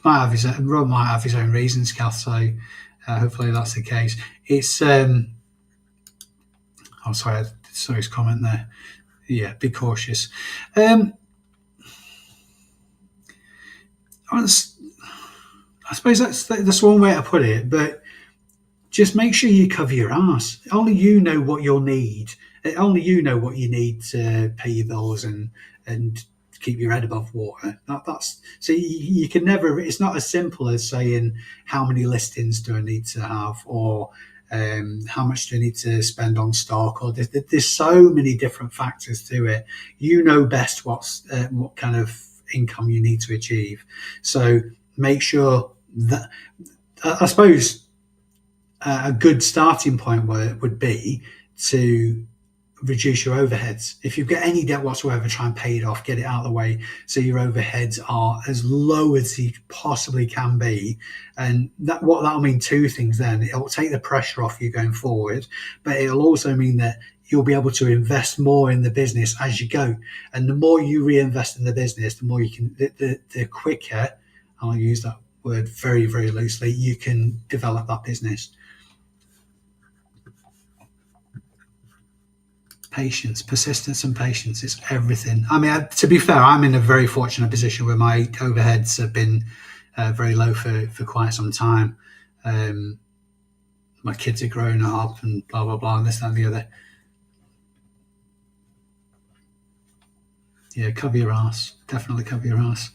Rob might have his own reasons, Kath. So hopefully that's the case. It's. Oh, sorry, I saw his comment there. Yeah, be cautious. I suppose that's one way to put it, but just make sure you cover your ass. Only you know what you'll need. Only you know what you need to pay your bills and keep your head above water. That's so you can never. It's not as simple as saying how many listings do I need to have, or how much do I need to spend on stock, or there's so many different factors to it. You know best what kind of income you need to achieve. So make sure that I suppose a good starting point would be to reduce your overheads. If you've got any debt whatsoever, try and pay it off, get it out of the way so your overheads are as low as you possibly can be. And that'll mean two things then. It'll take the pressure off you going forward, but it'll also mean that you'll be able to invest more in the business as you go. And the more you reinvest in the business, the more you can, the quicker, I'll use that word very, very loosely, you can develop that business. Patience, persistence and patience, it's everything. I mean, to be fair, I'm in a very fortunate position where my overheads have been very low for quite some time. My kids are growing up and blah, blah, blah, and this, that, and the other. Yeah, cover your ass. Definitely cover your ass.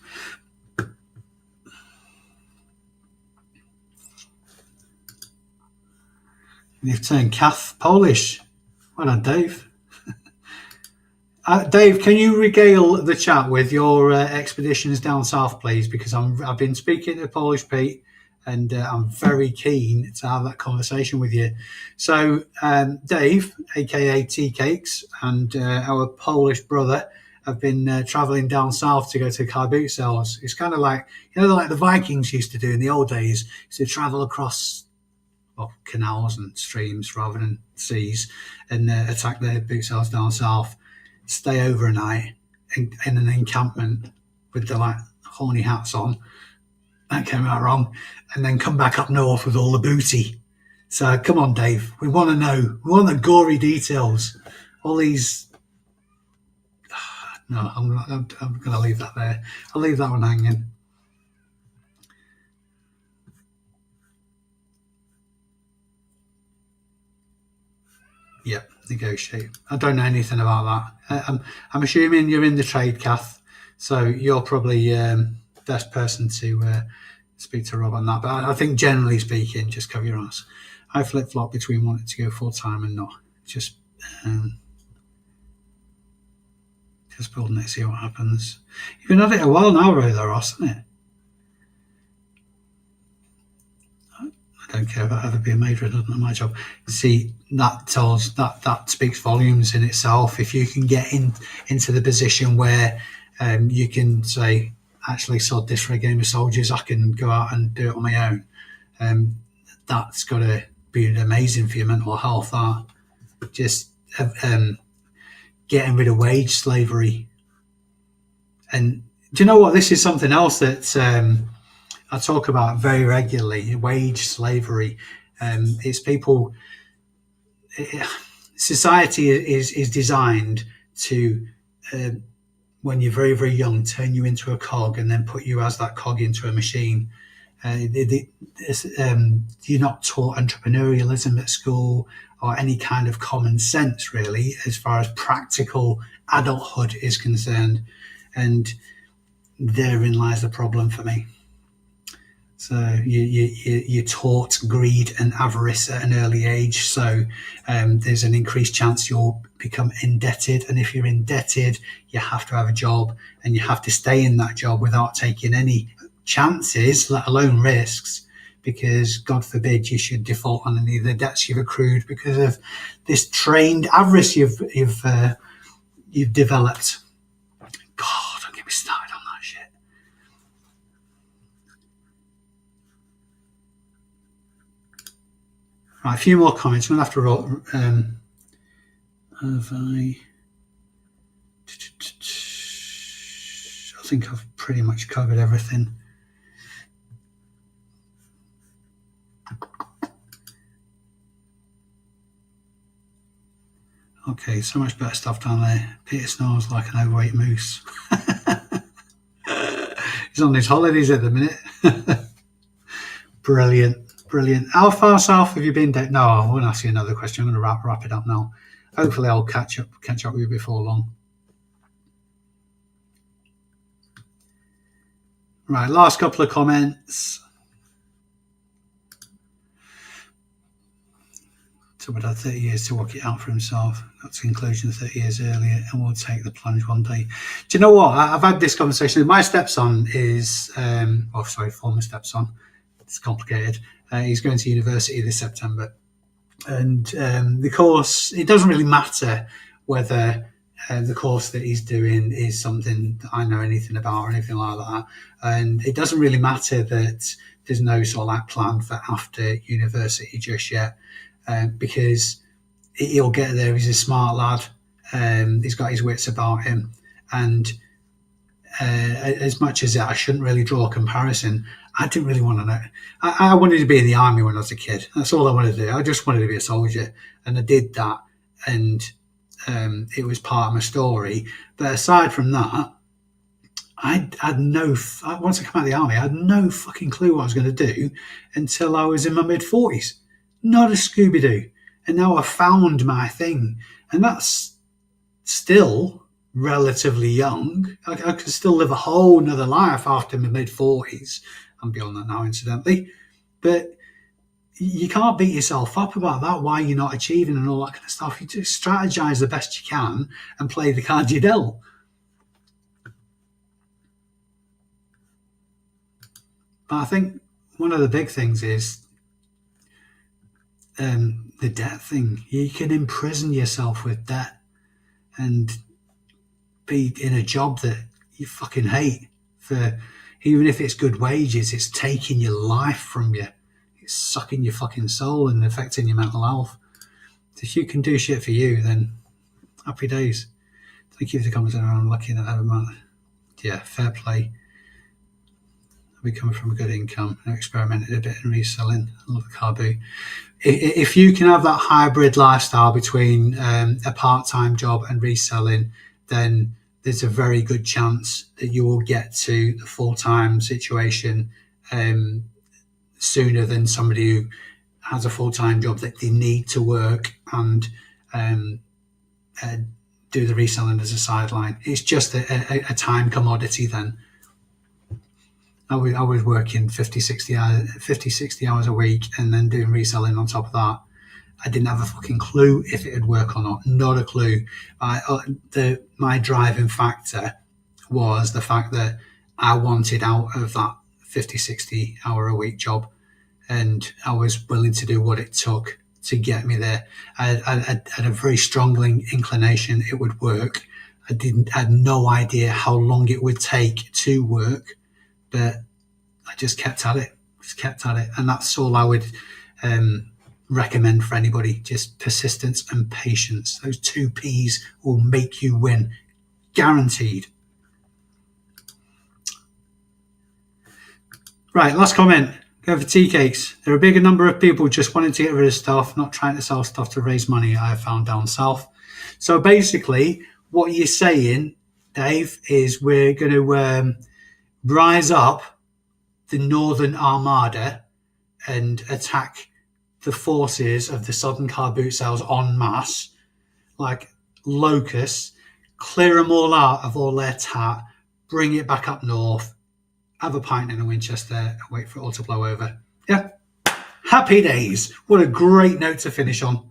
You've turned Kath Polish. Well done, Dave. Dave, can you regale the chat with your expeditions down south, please? Because I've been speaking to Polish Pete, and I'm very keen to have that conversation with you. So, Dave, aka Tea Cakes, and our Polish brother have been traveling down south to go to car boot sales. It's kind of like, like the Vikings used to do in the old days, to travel across canals and streams rather than seas, and attack the boot sales down south. Stay overnight in an encampment with the horny hats on. That came out wrong. And then come back up north with all the booty. So come on, Dave. We want to know. We want the gory details. All these No, I'm going to leave that there. I'll leave that one hanging. Yep, negotiate. I don't know anything about that. I'm assuming you're in the trade, Kath, so you're probably best person to speak to Rob on that. But I think generally speaking, just cover your ass. I flip flop between wanting to go full time and not. Just um, just building it, see what happens. You've been at it a while now, really, Ross, isn't it? I don't care about ever being made redundant at my job. See, that speaks volumes in itself. If you can get into the position where you can say, actually, sod this for a game of soldiers, I can go out and do it on my own. That's got to be amazing for your mental health. That just getting rid of wage slavery. And do you know what? This is something else that I talk about very regularly, wage slavery. It's people, society is designed to, when you're very, very young, turn you into a cog and then put you as that cog into a machine. You're not taught entrepreneurialism at school or any kind of common sense, really, as far as practical adulthood is concerned. And therein lies the problem for me. So you're taught greed and avarice at an early age. So there's an increased chance you'll become indebted. And if you're indebted, you have to have a job and you have to stay in that job without taking any chances, let alone risks, because God forbid you should default on any of the debts you've accrued because of this trained avarice you've developed. God, don't get me started on that shit. Right, a few more comments. I'm going to have to roll. Have I think I've pretty much covered everything. Okay, so much better stuff down there. Peter snores like an overweight moose. He's on his holidays at the minute. Brilliant. How far south have you been? No, I won't ask you another question. I'm going to wrap it up now. Hopefully, I'll catch up with you before long. Right, last couple of comments. Someone had 30 years to work it out for himself. Got to conclusion 30 years earlier and will take the plunge one day. Do you know what? I've had this conversation. My stepson is, former stepson. It's complicated. He's going to university this September. And the course, it doesn't really matter whether the course that he's doing is something that I know anything about or anything like that. And it doesn't really matter that there's no sort of like plan for after university just yet. Because he'll get there. He's a smart lad. He's got his wits about him. And as much as I shouldn't really draw a comparison, I didn't really want to know. I wanted to be in the army when I was a kid. That's all I wanted to do. I just wanted to be a soldier. And I did that. And it was part of my story. But aside from that, I had once I came out of the army, I had no fucking clue what I was going to do until I was in my mid-40s. Not a Scooby-Doo. And now I've found my thing. And that's still relatively young. I could still live a whole nother life after my mid-40s. I'm beyond that now, incidentally. But you can't beat yourself up about that, why you're not achieving and all that kind of stuff. You just strategize the best you can and play the cards you dealt. But I think one of the big things is the debt thing. You can imprison yourself with debt and be in a job that you fucking hate for, even if it's good wages, it's taking your life from you. It's sucking your fucking soul and affecting your mental health. So if you can do shit for you, then happy days. Thank you for the comments. I'm lucky that I have a month. Yeah, fair play. We come from a good income. I experimented a bit in reselling. I love the car boot. If you can have that hybrid lifestyle between a part-time job and reselling, then there's a very good chance that you will get to the full-time situation sooner than somebody who has a full-time job that they need to work and do the reselling as a sideline. It's just a time commodity then. I was working 50, 60 hours a week and then doing reselling on top of that. I didn't have a fucking clue if it would work or not. Not a clue. My driving factor was the fact that I wanted out of that 50, 60 hour a week job, and I was willing to do what it took to get me there. I had a very strong inclination it would work. I had no idea how long it would take to work, but I just kept at it. And that's all I would recommend for anybody. Just persistence and patience. Those 2 P's will make you win. Guaranteed. Right, last comment. Go for tea cakes. There are a bigger number of people just wanting to get rid of stuff, not trying to sell stuff to raise money, I have found down south. So basically, what you're saying, Dave, is we're going to rise up the Northern Armada and attack the forces of the Southern car boot sales en masse, like locusts, clear them all out of all their tat, bring it back up north, have a pint in a Winchester and wait for it all to blow over. Yeah. Happy days. What a great note to finish on.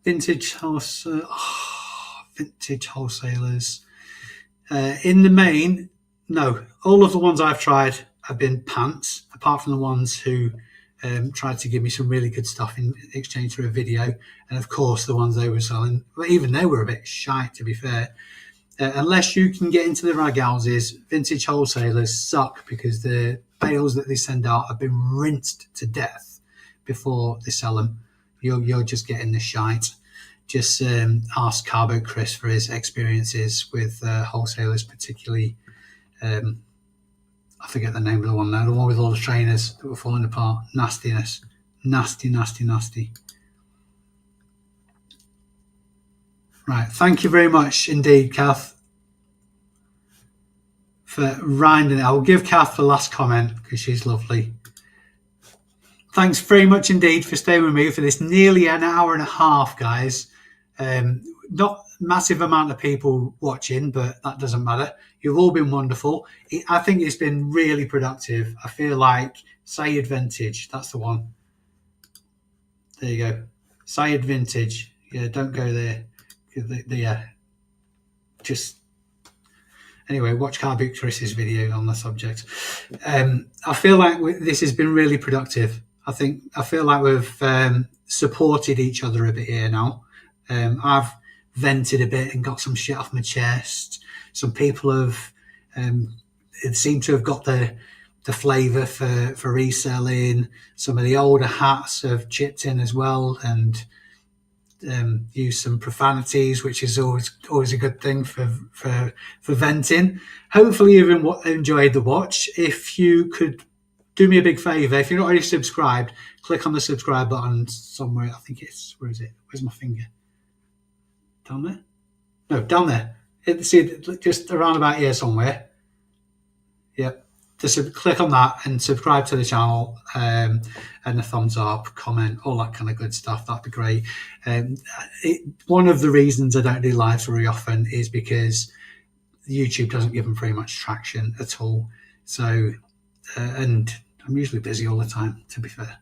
Vintage wholesalers. In the main, no. All of the ones I've tried have been pants, apart from the ones who tried to give me some really good stuff in exchange for a video. And of course, the ones they were selling, well, even they were a bit shy, to be fair. Unless you can get into the rag houses, vintage wholesalers suck because the bales that they send out have been rinsed to death before they sell them. You're just getting the shite. Just ask Carbo Chris for his experiences with wholesalers, particularly. I forget the name of the one now. The one with all the trainers that were falling apart. Nastiness. Nasty. Right. Thank you very much indeed, Kath, for rounding it. I will give Kath the last comment because she's lovely. Thanks very much indeed for staying with me for this nearly an hour and a half, guys. Not massive amount of people watching, but that doesn't matter. You've all been wonderful. I think it's been really productive. I feel like Sayed Vintage, that's the one. There you go. Sayed Vintage. Yeah, don't go there. Just anyway, watch Car Boot Chris's video on the subject. I feel like this has been really productive. I feel like we've supported each other a bit here now. I've vented a bit and got some shit off my chest. Some people have it seemed to have got the flavour for reselling. Some of the older hats have chipped in as well and use some profanities, which is always a good thing for venting. Hopefully you've enjoyed the watch. If you could do me a big favour, if you're not already subscribed, click on the subscribe button somewhere. I think it's, where is it? Where's my finger? Down there? No, down there. See, just around about here somewhere. Yep. Just click on that and subscribe to the channel, and a thumbs up, comment, all that kind of good stuff. That'd be great. One of the reasons I don't do lives very often is because YouTube doesn't give them very much traction at all. So, and I'm usually busy all the time, to be fair.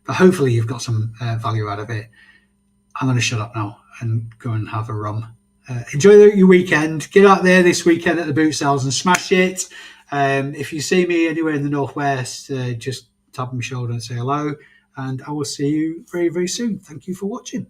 But hopefully you've got some value out of it. I'm going to shut up now and go and have a rum. Enjoy your weekend. Get out there this weekend at the boot sales and smash it. If you see me anywhere in the Northwest, just tap on my shoulder and say hello. And I will see you very, very soon. Thank you for watching.